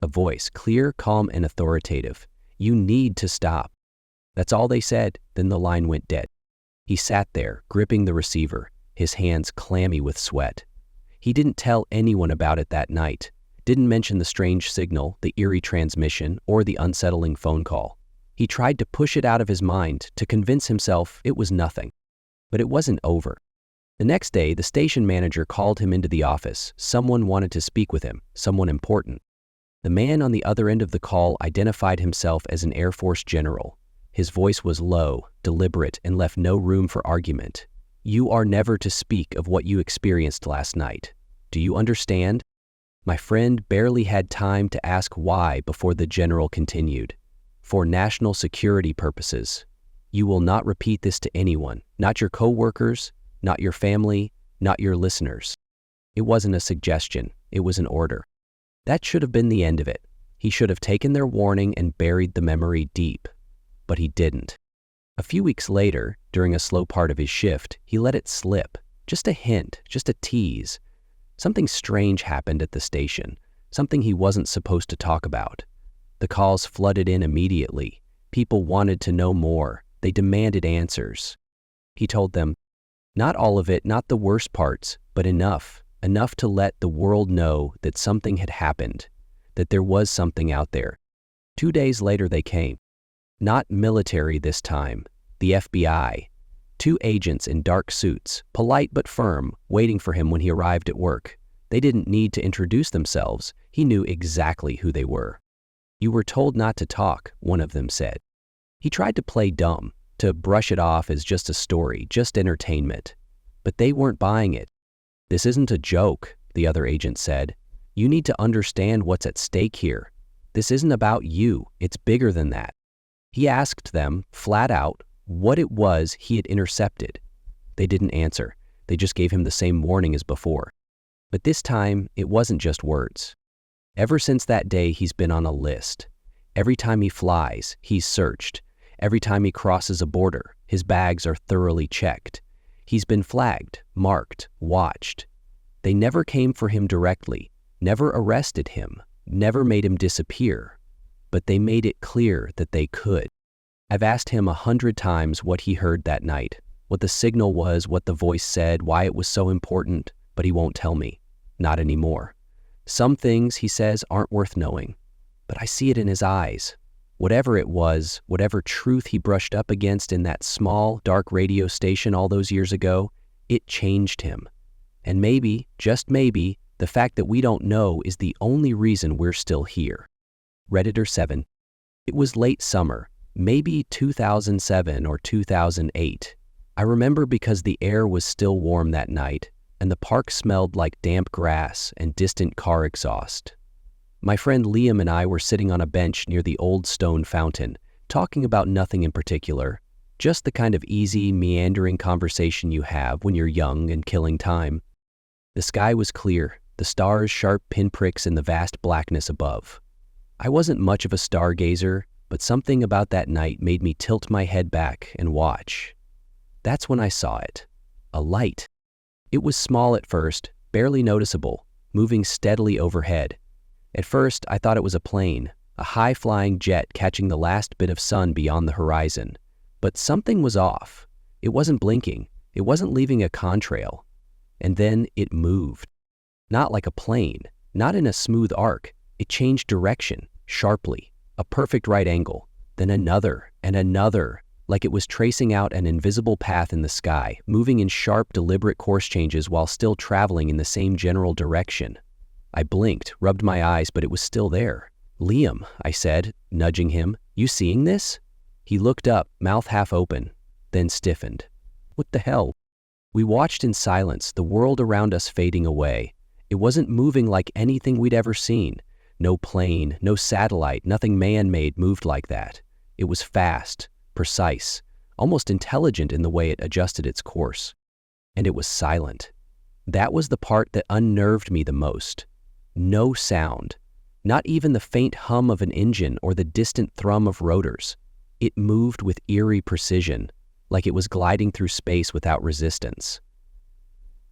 A voice, clear, calm, and authoritative. "You need to stop." That's all they said, then the line went dead. He sat there, gripping the receiver, his hands clammy with sweat. He didn't tell anyone about it that night, didn't mention the strange signal, the eerie transmission, or the unsettling phone call. He tried to push it out of his mind, to convince himself it was nothing. But it wasn't over. The next day, the station manager called him into the office. Someone wanted to speak with him, someone important. The man on the other end of the call identified himself as an Air Force general. His voice was low, deliberate, and left no room for argument. "You are never to speak of what you experienced last night. Do you understand?" My friend barely had time to ask why before the general continued. "For national security purposes. You will not repeat this to anyone, not your co-workers, not your family, not your listeners." It wasn't a suggestion, it was an order. That should have been the end of it. He should have taken their warning and buried the memory deep. But he didn't. A few weeks later, during a slow part of his shift, he let it slip. Just a hint, just a tease. Something strange happened at the station, something he wasn't supposed to talk about. The calls flooded in immediately. People wanted to know more. They demanded answers. He told them, not all of it, not the worst parts, but enough to let the world know that something had happened, that there was something out there. 2 days later they came. Not military this time, the FBI. 2 agents in dark suits, polite but firm, waiting for him when he arrived at work. They didn't need to introduce themselves. He knew exactly who they were. "You were told not to talk," one of them said. He tried to play dumb, to brush it off as just a story, just entertainment. But they weren't buying it. "This isn't a joke," the other agent said. "You need to understand what's at stake here. This isn't about you, it's bigger than that." He asked them, flat out, what it was he had intercepted. They didn't answer. They just gave him the same warning as before. But this time, it wasn't just words. Ever since that day, he's been on a list. Every time he flies, he's searched. Every time he crosses a border, his bags are thoroughly checked. He's been flagged, marked, watched. They never came for him directly, never arrested him, never made him disappear. But they made it clear that they could. I've asked him 100 times what he heard that night, what the signal was, what the voice said, why it was so important, but he won't tell me. Not anymore. Some things, he says, aren't worth knowing. But I see it in his eyes. Whatever it was, whatever truth he brushed up against in that small, dark radio station all those years ago, it changed him. And maybe, just maybe, the fact that we don't know is the only reason we're still here. Redditor 7. It was late summer, maybe 2007 or 2008. I remember because the air was still warm that night, and the park smelled like damp grass and distant car exhaust. My friend Liam and I were sitting on a bench near the old stone fountain, talking about nothing in particular, just the kind of easy, meandering conversation you have when you're young and killing time. The sky was clear, the stars sharp pinpricks in the vast blackness above. I wasn't much of a stargazer, but something about that night made me tilt my head back and watch. That's when I saw it. A light. It was small at first, barely noticeable, moving steadily overhead. At first, I thought it was a plane, a high-flying jet catching the last bit of sun beyond the horizon. But something was off. It wasn't blinking. It wasn't leaving a contrail. And then it moved. Not like a plane, not in a smooth arc. It changed direction, sharply, a perfect right angle, then another and another, like it was tracing out an invisible path in the sky, moving in sharp, deliberate course changes while still traveling in the same general direction. I blinked, rubbed my eyes, but it was still there. "Liam," I said, nudging him, "you seeing this?" He looked up, mouth half open, then stiffened. "What the hell?" We watched in silence, the world around us fading away. It wasn't moving like anything we'd ever seen. No plane, no satellite, nothing man-made moved like that. It was fast, precise, almost intelligent in the way it adjusted its course. And it was silent. That was the part that unnerved me the most. No sound. Not even the faint hum of an engine or the distant thrum of rotors. It moved with eerie precision, like it was gliding through space without resistance.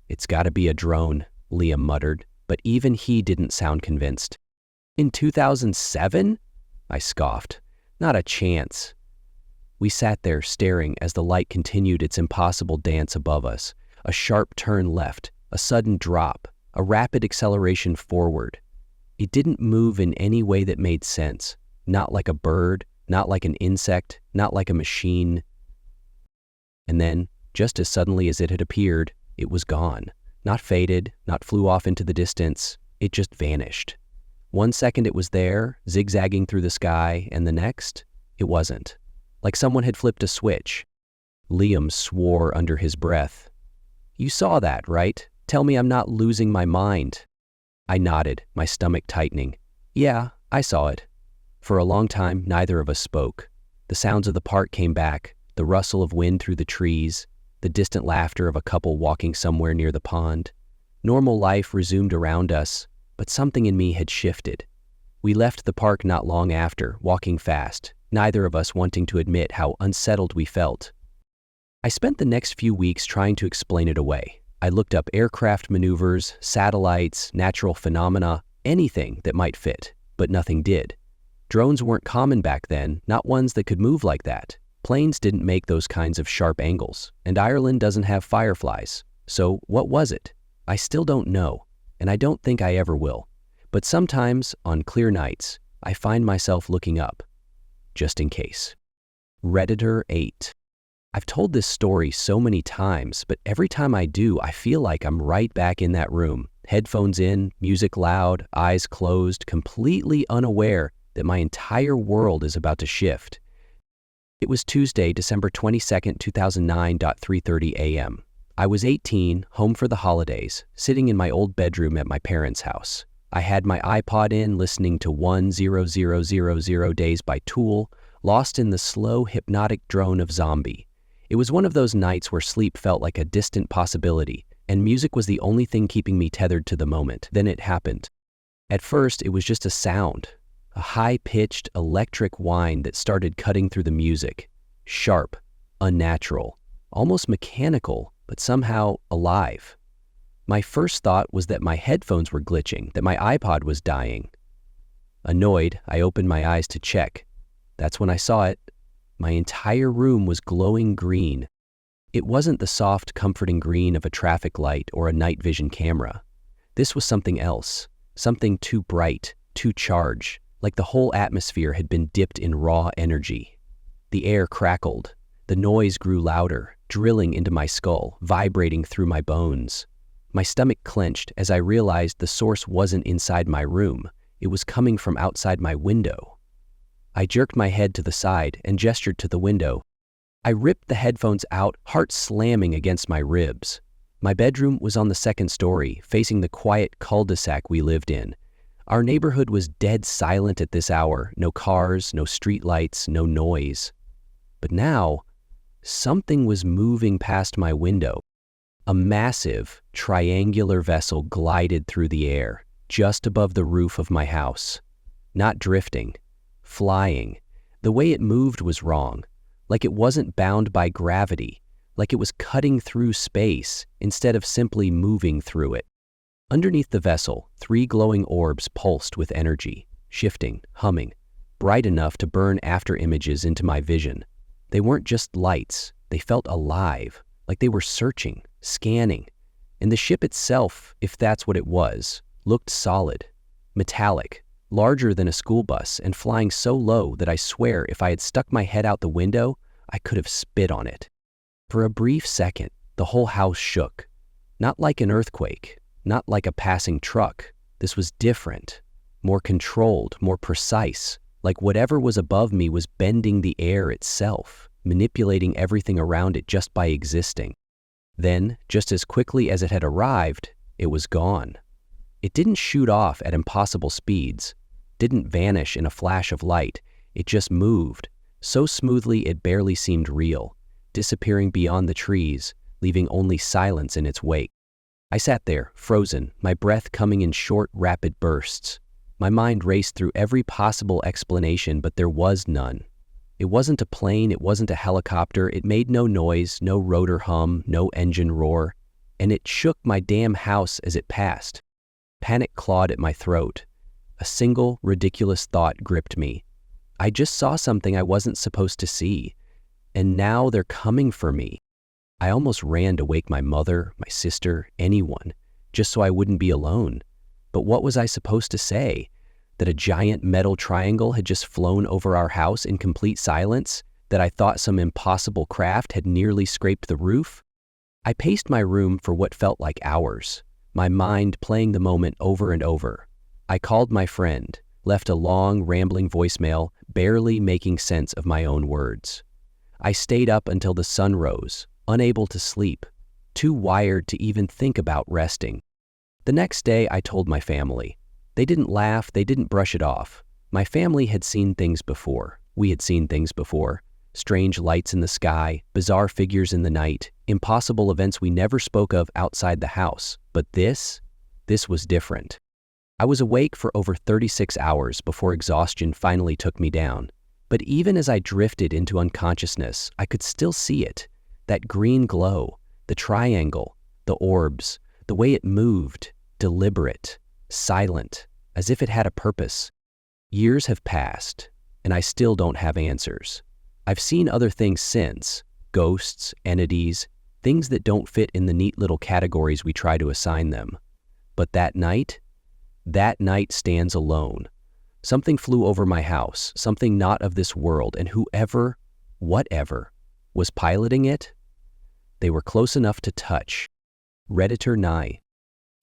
"It's gotta be a drone," Liam muttered, but even he didn't sound convinced. "In 2007? I scoffed. "Not a chance." We sat there staring as the light continued its impossible dance above us. A sharp turn left, a sudden drop, a rapid acceleration forward. It didn't move in any way that made sense. Not like a bird, not like an insect, not like a machine. And then, just as suddenly as it had appeared, it was gone. Not faded, not flew off into the distance. It just vanished. One second it was there, zigzagging through the sky, and the next, it wasn't. Like someone had flipped a switch. Liam swore under his breath. "You saw that, right? Tell me I'm not losing my mind." I nodded, my stomach tightening. "Yeah, I saw it." For a long time, neither of us spoke. The sounds of the park came back, the rustle of wind through the trees, the distant laughter of a couple walking somewhere near the pond. Normal life resumed around us, but something in me had shifted. We left the park not long after, walking fast, neither of us wanting to admit how unsettled we felt. I spent the next few weeks trying to explain it away. I looked up aircraft maneuvers, satellites, natural phenomena, anything that might fit, but nothing did. Drones weren't common back then, not ones that could move like that. Planes didn't make those kinds of sharp angles, and Ireland doesn't have fireflies. So what was it? I still don't know, and I don't think I ever will. But sometimes, on clear nights, I find myself looking up, just in case. Redditor 8. I've told this story so many times, but every time I do, I feel like I'm right back in that room, headphones in, music loud, eyes closed, completely unaware that my entire world is about to shift. It was Tuesday, December 22nd, 2009, 3:30 a.m. I was 18, home for the holidays, sitting in my old bedroom at my parents' house. I had my iPod in, listening to 10000 Days by Tool, lost in the slow, hypnotic drone of Zombie. It was one of those nights where sleep felt like a distant possibility, and music was the only thing keeping me tethered to the moment. Then it happened. At first, it was just a sound, a high-pitched, electric whine that started cutting through the music. Sharp, unnatural, almost mechanical, but somehow alive. My first thought was that my headphones were glitching, that my iPod was dying. Annoyed, I opened my eyes to check. That's when I saw it. My entire room was glowing green. It wasn't the soft, comforting green of a traffic light or a night vision camera. This was something else, something too bright, too charged, like the whole atmosphere had been dipped in raw energy. The air crackled. The noise grew louder, drilling into my skull, vibrating through my bones. My stomach clenched as I realized the source wasn't inside my room. It was coming from outside my window. I jerked my head to the side and gestured to the window. I ripped the headphones out, heart slamming against my ribs. My bedroom was on the second story, facing the quiet cul-de-sac we lived in. Our neighborhood was dead silent at this hour, no cars, no streetlights, no noise. But now, something was moving past my window. A massive, triangular vessel glided through the air, just above the roof of my house. Not drifting, flying. The way it moved was wrong, like it wasn't bound by gravity, like it was cutting through space instead of simply moving through it. Underneath the vessel, 3 glowing orbs pulsed with energy, shifting, humming, bright enough to burn after images into my vision. They weren't just lights, they felt alive, like they were searching, scanning. And the ship itself, if that's what it was, looked solid, metallic, larger than a school bus, and flying so low that I swear if I had stuck my head out the window, I could have spit on it. For a brief second, the whole house shook. Not like an earthquake, not like a passing truck. This was different, more controlled, more precise, like whatever was above me was bending the air itself, manipulating everything around it just by existing. Then, just as quickly as it had arrived, it was gone. It didn't shoot off at impossible speeds, didn't vanish in a flash of light. It just moved, so smoothly it barely seemed real, disappearing beyond the trees, leaving only silence in its wake. I sat there, frozen, my breath coming in short, rapid bursts. My mind raced through every possible explanation, but there was none. It wasn't a plane, it wasn't a helicopter, it made no noise, no rotor hum, no engine roar, and it shook my damn house as it passed. Panic clawed at my throat. A single, ridiculous thought gripped me. I just saw something I wasn't supposed to see, and now they're coming for me. I almost ran to wake my mother, my sister, anyone, just so I wouldn't be alone. But what was I supposed to say? That a giant metal triangle had just flown over our house in complete silence? That I thought some impossible craft had nearly scraped the roof? I paced my room for what felt like hours, my mind playing the moment over and over. I called my friend, left a long, rambling voicemail, barely making sense of my own words. I stayed up until the sun rose, unable to sleep, too wired to even think about resting. The next day, I told my family. They didn't laugh, they didn't brush it off. My family had seen things before. We had seen things before. Strange lights in the sky, bizarre figures in the night, impossible events we never spoke of outside the house. But this was different. I was awake for over 36 hours before exhaustion finally took me down. But even as I drifted into unconsciousness, I could still see it. That green glow, the triangle, the orbs, the way it moved, deliberate, silent, as if it had a purpose. Years have passed, and I still don't have answers. I've seen other things since, ghosts, entities, things that don't fit in the neat little categories we try to assign them. But that night stands alone. Something flew over my house, something not of this world, and whoever, whatever, was piloting it, they were close enough to touch. Redditor nigh.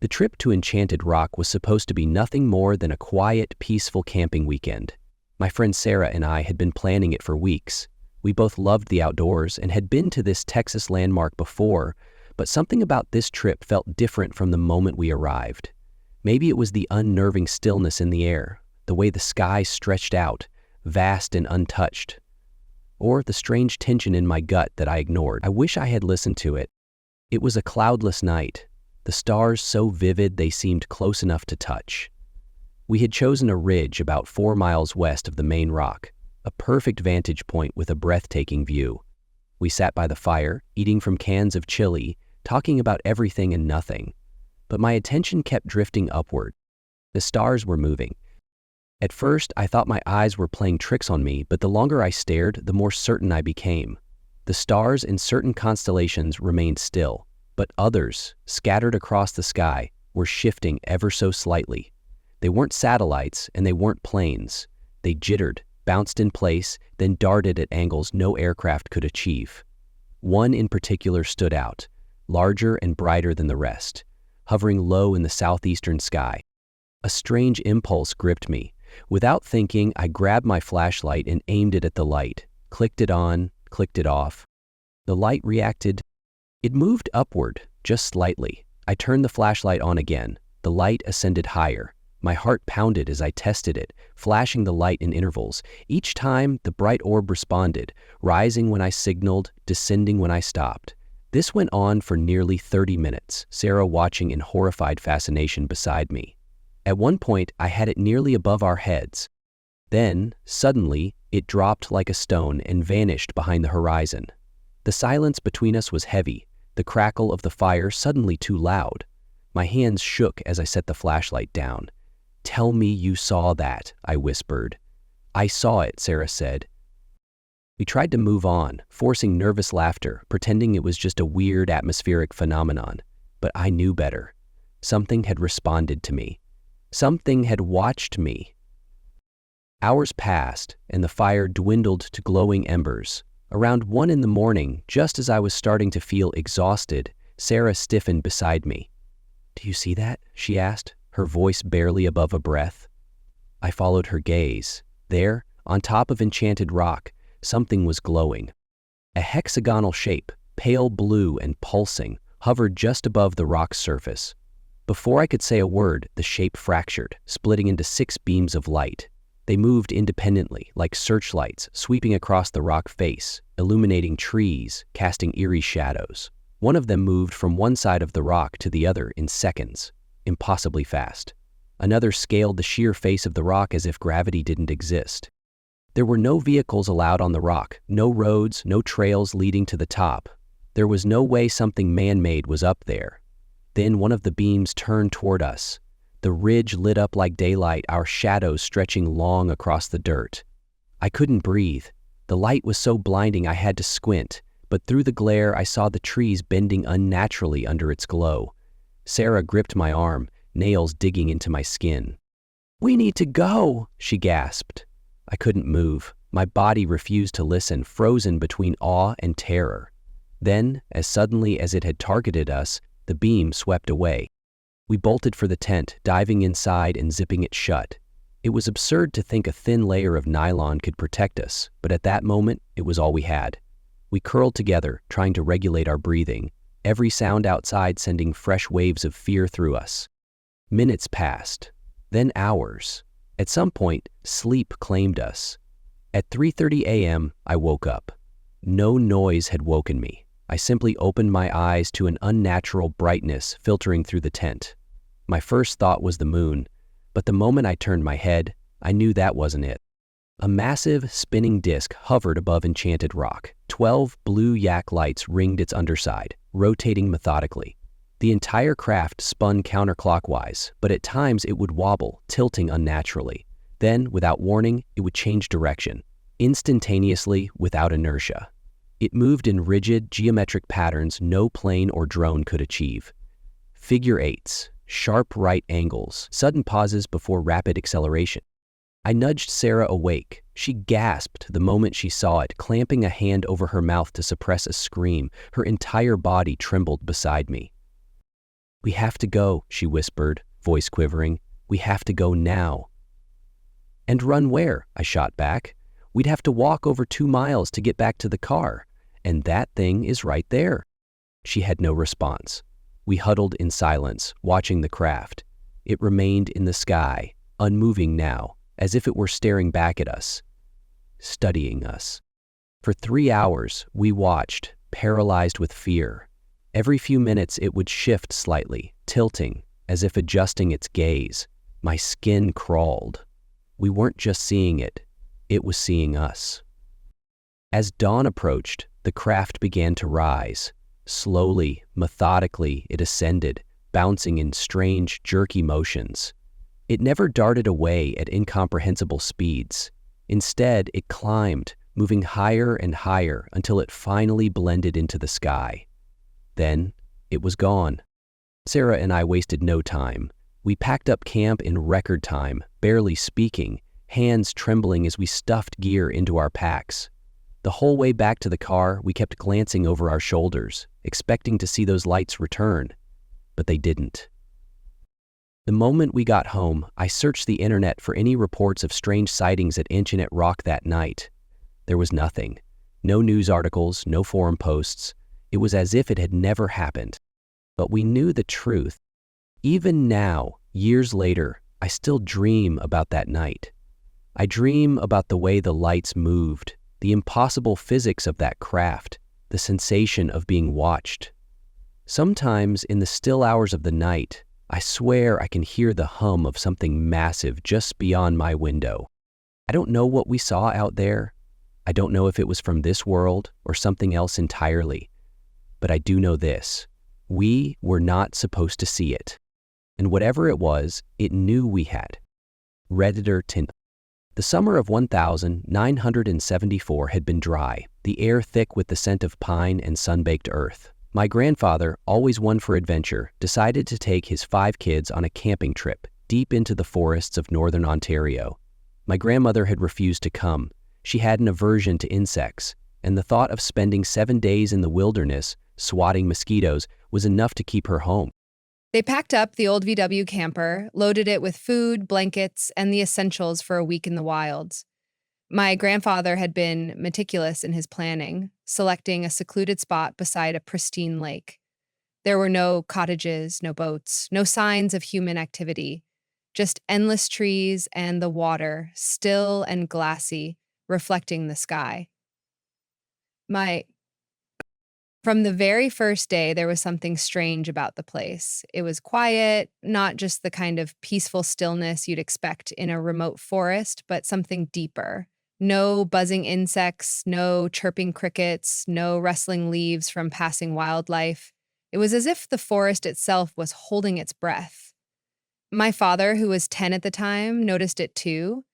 The trip to Enchanted Rock was supposed to be nothing more than a quiet, peaceful camping weekend. My friend Sarah and I had been planning it for weeks. We both loved the outdoors and had been to this Texas landmark before, but something about this trip felt different from the moment we arrived. Maybe it was the unnerving stillness in the air, the way the sky stretched out, vast and untouched, or the strange tension in my gut that I ignored. I wish I had listened to it. It was a cloudless night, the stars so vivid they seemed close enough to touch. We had chosen a ridge about 4 miles west of the main rock, a perfect vantage point with a breathtaking view. We sat by the fire, eating from cans of chili, talking about everything and nothing. But my attention kept drifting upward. The stars were moving. At first, I thought my eyes were playing tricks on me, but the longer I stared, the more certain I became. The stars in certain constellations remained still, but others, scattered across the sky, were shifting ever so slightly. They weren't satellites, and they weren't planes. They jittered, bounced in place, then darted at angles no aircraft could achieve. One in particular stood out, larger and brighter than the rest, hovering low in the southeastern sky. A strange impulse gripped me. Without thinking, I grabbed my flashlight and aimed it at the light, clicked it on, clicked it off. The light reacted. It moved upward, just slightly. I turned the flashlight on again. The light ascended higher. My heart pounded as I tested it, flashing the light in intervals. Each time, the bright orb responded, rising when I signaled, descending when I stopped. This went on for nearly 30 minutes, Sarah watching in horrified fascination beside me. At one point, I had it nearly above our heads. Then, suddenly, it dropped like a stone and vanished behind the horizon. The silence between us was heavy, the crackle of the fire suddenly too loud. My hands shook as I set the flashlight down. "Tell me you saw that," I whispered. "I saw it," Sarah said. We tried to move on, forcing nervous laughter, pretending it was just a weird atmospheric phenomenon. but I knew better. Something had responded to me. Something had watched me. Hours passed, and the fire dwindled to glowing embers. Around 1 in the morning, just as I was starting to feel exhausted, Sarah stiffened beside me. "Do you see that?" she asked, her voice barely above a breath. I followed her gaze. There, on top of Enchanted Rock, something was glowing. A hexagonal shape, pale blue and pulsing, hovered just above the rock's surface. Before I could say a word, the shape fractured, splitting into 6 beams of light. They moved independently, like searchlights, sweeping across the rock face, illuminating trees, casting eerie shadows. One of them moved from one side of the rock to the other in seconds, impossibly fast. Another scaled the sheer face of the rock as if gravity didn't exist. There were no vehicles allowed on the rock, no roads, no trails leading to the top. There was no way something man-made was up there. Then one of the beams turned toward us. The ridge lit up like daylight, our shadows stretching long across the dirt. I couldn't breathe. The light was so blinding I had to squint, but through the glare I saw the trees bending unnaturally under its glow. Sarah gripped my arm, nails digging into my skin. "We need to go," she gasped. I couldn't move. My body refused to listen, frozen between awe and terror. Then, as suddenly as it had targeted us, the beam swept away. We bolted for the tent, diving inside and zipping it shut. It was absurd to think a thin layer of nylon could protect us, but at that moment, it was all we had. We curled together, trying to regulate our breathing, every sound outside sending fresh waves of fear through us. Minutes passed, then hours. At some point, sleep claimed us. At 3:30 a.m., I woke up. No noise had woken me. I simply opened my eyes to an unnatural brightness filtering through the tent. My first thought was the moon, but the moment I turned my head, I knew that wasn't it. A massive, spinning disc hovered above Enchanted Rock. 12 blue yak lights ringed its underside, rotating methodically. The entire craft spun counterclockwise, but at times it would wobble, tilting unnaturally. Then, without warning, it would change direction, instantaneously, without inertia. It moved in rigid, geometric patterns no plane or drone could achieve. Figure eights, sharp right angles, sudden pauses before rapid acceleration. I nudged Sarah awake. She gasped the moment she saw it, clamping a hand over her mouth to suppress a scream. Her entire body trembled beside me. "We have to go," she whispered, voice quivering. "We have to go now." "And run where?" I shot back. "We'd have to walk over 2 miles to get back to the car. And that thing is right there." She had no response. We huddled in silence, watching the craft. It remained in the sky, unmoving now, as if it were staring back at us, studying us. For 3 hours, we watched, paralyzed with fear. Every few minutes it would shift slightly, tilting, as if adjusting its gaze. My skin crawled. We weren't just seeing it, it was seeing us. As dawn approached, the craft began to rise. Slowly, methodically, it ascended, bouncing in strange, jerky motions. It never darted away at incomprehensible speeds. Instead, it climbed, moving higher and higher until it finally blended into the sky. Then, it was gone. Sarah and I wasted no time. We packed up camp in record time, barely speaking, hands trembling as we stuffed gear into our packs. The whole way back to the car, we kept glancing over our shoulders, expecting to see those lights return, but they didn't. The moment we got home, I searched the internet for any reports of strange sightings at Enchanted Rock that night. There was nothing. No news articles, no forum posts. It was as if it had never happened. But we knew the truth. Even now, years later, I still dream about that night. I dream about the way the lights moved, the impossible physics of that craft, the sensation of being watched. Sometimes, in the still hours of the night, I swear I can hear the hum of something massive just beyond my window. I don't know what we saw out there. I don't know if it was from this world or something else entirely. But I do know this. We were not supposed to see it. And whatever it was, it knew we had. Redditor tint. The summer of 1974 had been dry, the air thick with the scent of pine and sun-baked earth. My grandfather, always one for adventure, decided to take his 5 kids on a camping trip deep into the forests of northern Ontario. My grandmother had refused to come. She had an aversion to insects, and the thought of spending 7 days in the wilderness swatting mosquitoes was enough to keep her home. They packed up the old VW camper, loaded it with food, blankets, and the essentials for a week in the wilds. My grandfather had been meticulous in his planning, selecting a secluded spot beside a pristine lake. There were no cottages, no boats, no signs of human activity, just endless trees and the water, still and glassy, reflecting the sky. My From the very first day, there was something strange about the place. It was quiet, not just the kind of peaceful stillness you'd expect in a remote forest, but something deeper. No buzzing insects, no chirping crickets, no rustling leaves from passing wildlife. It was as if the forest itself was holding its breath. My father, who was 10 at the time, noticed it too,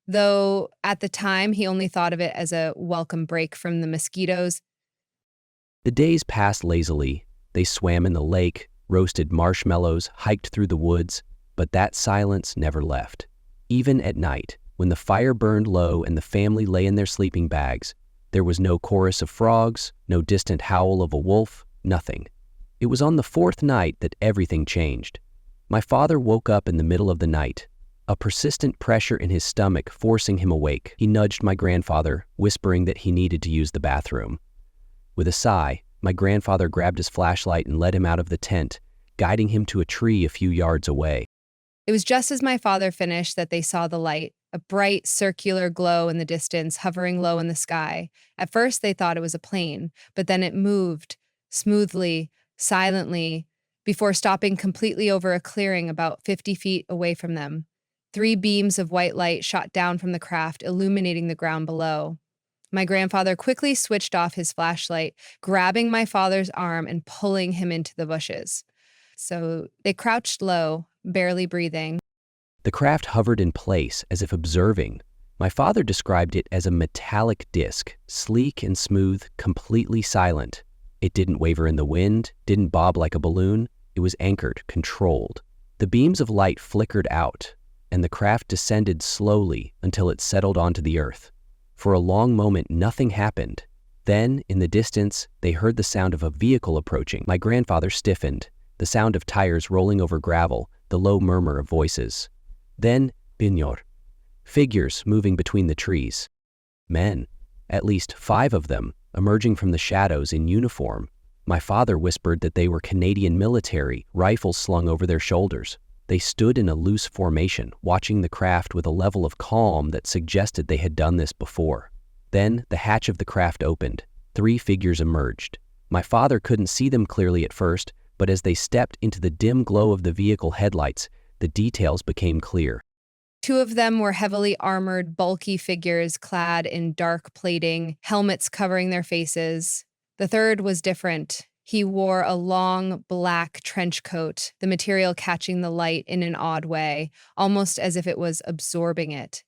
though at the time he only thought of it as a welcome break from the mosquitoes. The days passed lazily. They swam in the lake, roasted marshmallows, hiked through the woods, but that silence never left. Even at night, when the fire burned low and the family lay in their sleeping bags, there was no chorus of frogs, no distant howl of a wolf, nothing. It was on the 4th night that everything changed. My father woke up in the middle of the night, a persistent pressure in his stomach forcing him awake. He nudged my grandfather, whispering that he needed to use the bathroom. With a sigh, my grandfather grabbed his flashlight and led him out of the tent, guiding him to a tree a few yards away. It was just as my father finished that they saw the light, a bright circular glow in the distance, hovering low in the sky. At first, they thought it was a plane, but then it moved, smoothly, silently, before stopping completely over a clearing about 50 feet away from them. 3 beams of white light shot down from the craft, illuminating the ground below. My grandfather quickly switched off his flashlight, grabbing my father's arm and pulling him into the bushes. So they crouched low, barely breathing. The craft hovered in place as if observing. My father described it as a metallic disc, sleek and smooth, completely silent. It didn't waver in the wind, didn't bob like a balloon. It was anchored, controlled. The beams of light flickered out, and the craft descended slowly until it settled onto the earth. For a long moment, nothing happened. Then, in the distance, they heard the sound of a vehicle approaching. My grandfather stiffened, the sound of tires rolling over gravel, the low murmur of voices. Then, Pinyor. Figures moving between the trees. Men, at least 5 of them, emerging from the shadows in uniform. My father whispered that they were Canadian military, rifles slung over their shoulders. They stood in a loose formation, watching the craft with a level of calm that suggested they had done this before. Then the hatch of the craft opened. 3 figures emerged. My father couldn't see them clearly at first, but as they stepped into the dim glow of the vehicle headlights, the details became clear. 2 of them were heavily armored, bulky figures clad in dark plating, helmets covering their faces. The third was different. He wore a long, black trench coat, the material catching the light in an odd way, almost as if it was absorbing it.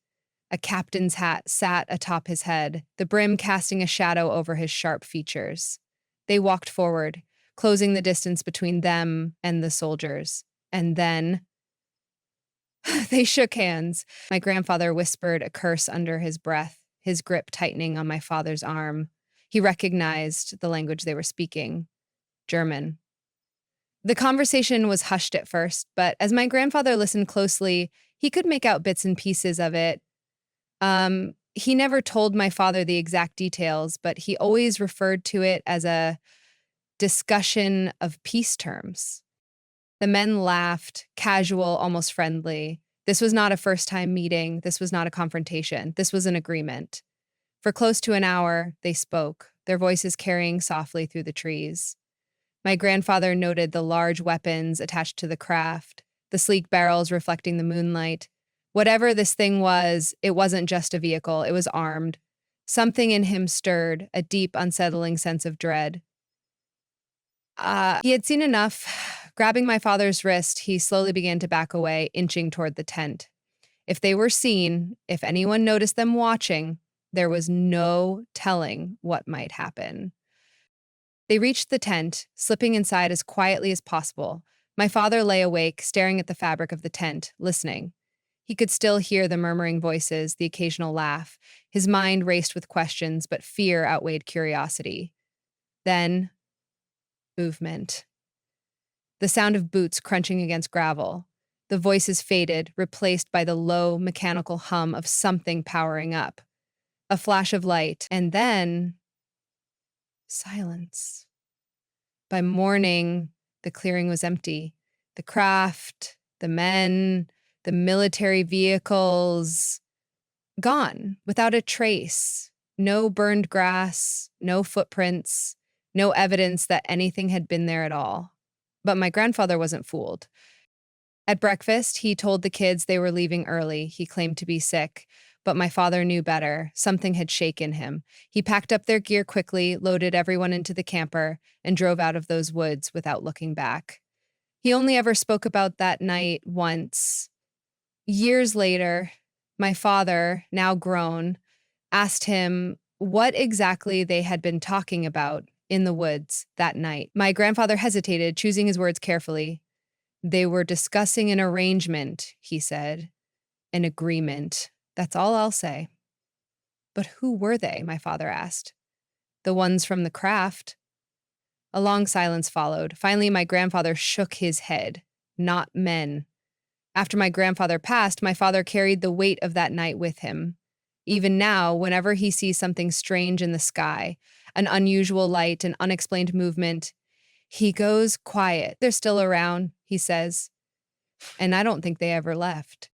A captain's hat sat atop his head, the brim casting a shadow over his sharp features. They walked forward, closing the distance between them and the soldiers. And then they shook hands. My grandfather whispered a curse under his breath, his grip tightening on my father's arm. He recognized the language they were speaking. German. The conversation was hushed at first, but as my grandfather listened closely, he could make out bits and pieces of it. He never told my father the exact details, but he always referred to it as a discussion of peace terms. The men laughed, casual, almost friendly. This was not a first-time meeting. This was not a confrontation. This was an agreement. For close to an hour, they spoke, their voices carrying softly through the trees. My grandfather noted the large weapons attached to the craft, the sleek barrels reflecting the moonlight. Whatever this thing was, it wasn't just a vehicle, it was armed. Something in him stirred, a deep, unsettling sense of dread. He had seen enough. Grabbing my father's wrist, he slowly began to back away, inching toward the tent. If they were seen, if anyone noticed them watching, there was no telling what might happen. They reached the tent, slipping inside as quietly as possible. My father lay awake, staring at the fabric of the tent, listening. He could still hear the murmuring voices, the occasional laugh. His mind raced with questions, but fear outweighed curiosity. Then, movement. The sound of boots crunching against gravel. The voices faded, replaced by the low, mechanical hum of something powering up. A flash of light, and then silence. By morning, the clearing was empty. The craft, the men, the military vehicles, gone without a trace. No burned grass, no footprints, no evidence that anything had been there at all. But my grandfather wasn't fooled. At breakfast, he told the kids they were leaving early. He claimed to be sick, but my father knew better. Something had shaken him. He packed up their gear quickly, loaded everyone into the camper, and drove out of those woods without looking back. He only ever spoke about that night once. Years later, my father, now grown, asked him what exactly they had been talking about in the woods that night. My grandfather hesitated, choosing his words carefully. They were discussing an arrangement, he said. An agreement. That's all I'll say. But who were they? My father asked. The ones from the craft. A long silence followed. Finally, my grandfather shook his head. Not men. After my grandfather passed, my father carried the weight of that night with him. Even now, whenever he sees something strange in the sky, an unusual light, an unexplained movement, he goes quiet. They're still around, he says. And I don't think they ever left.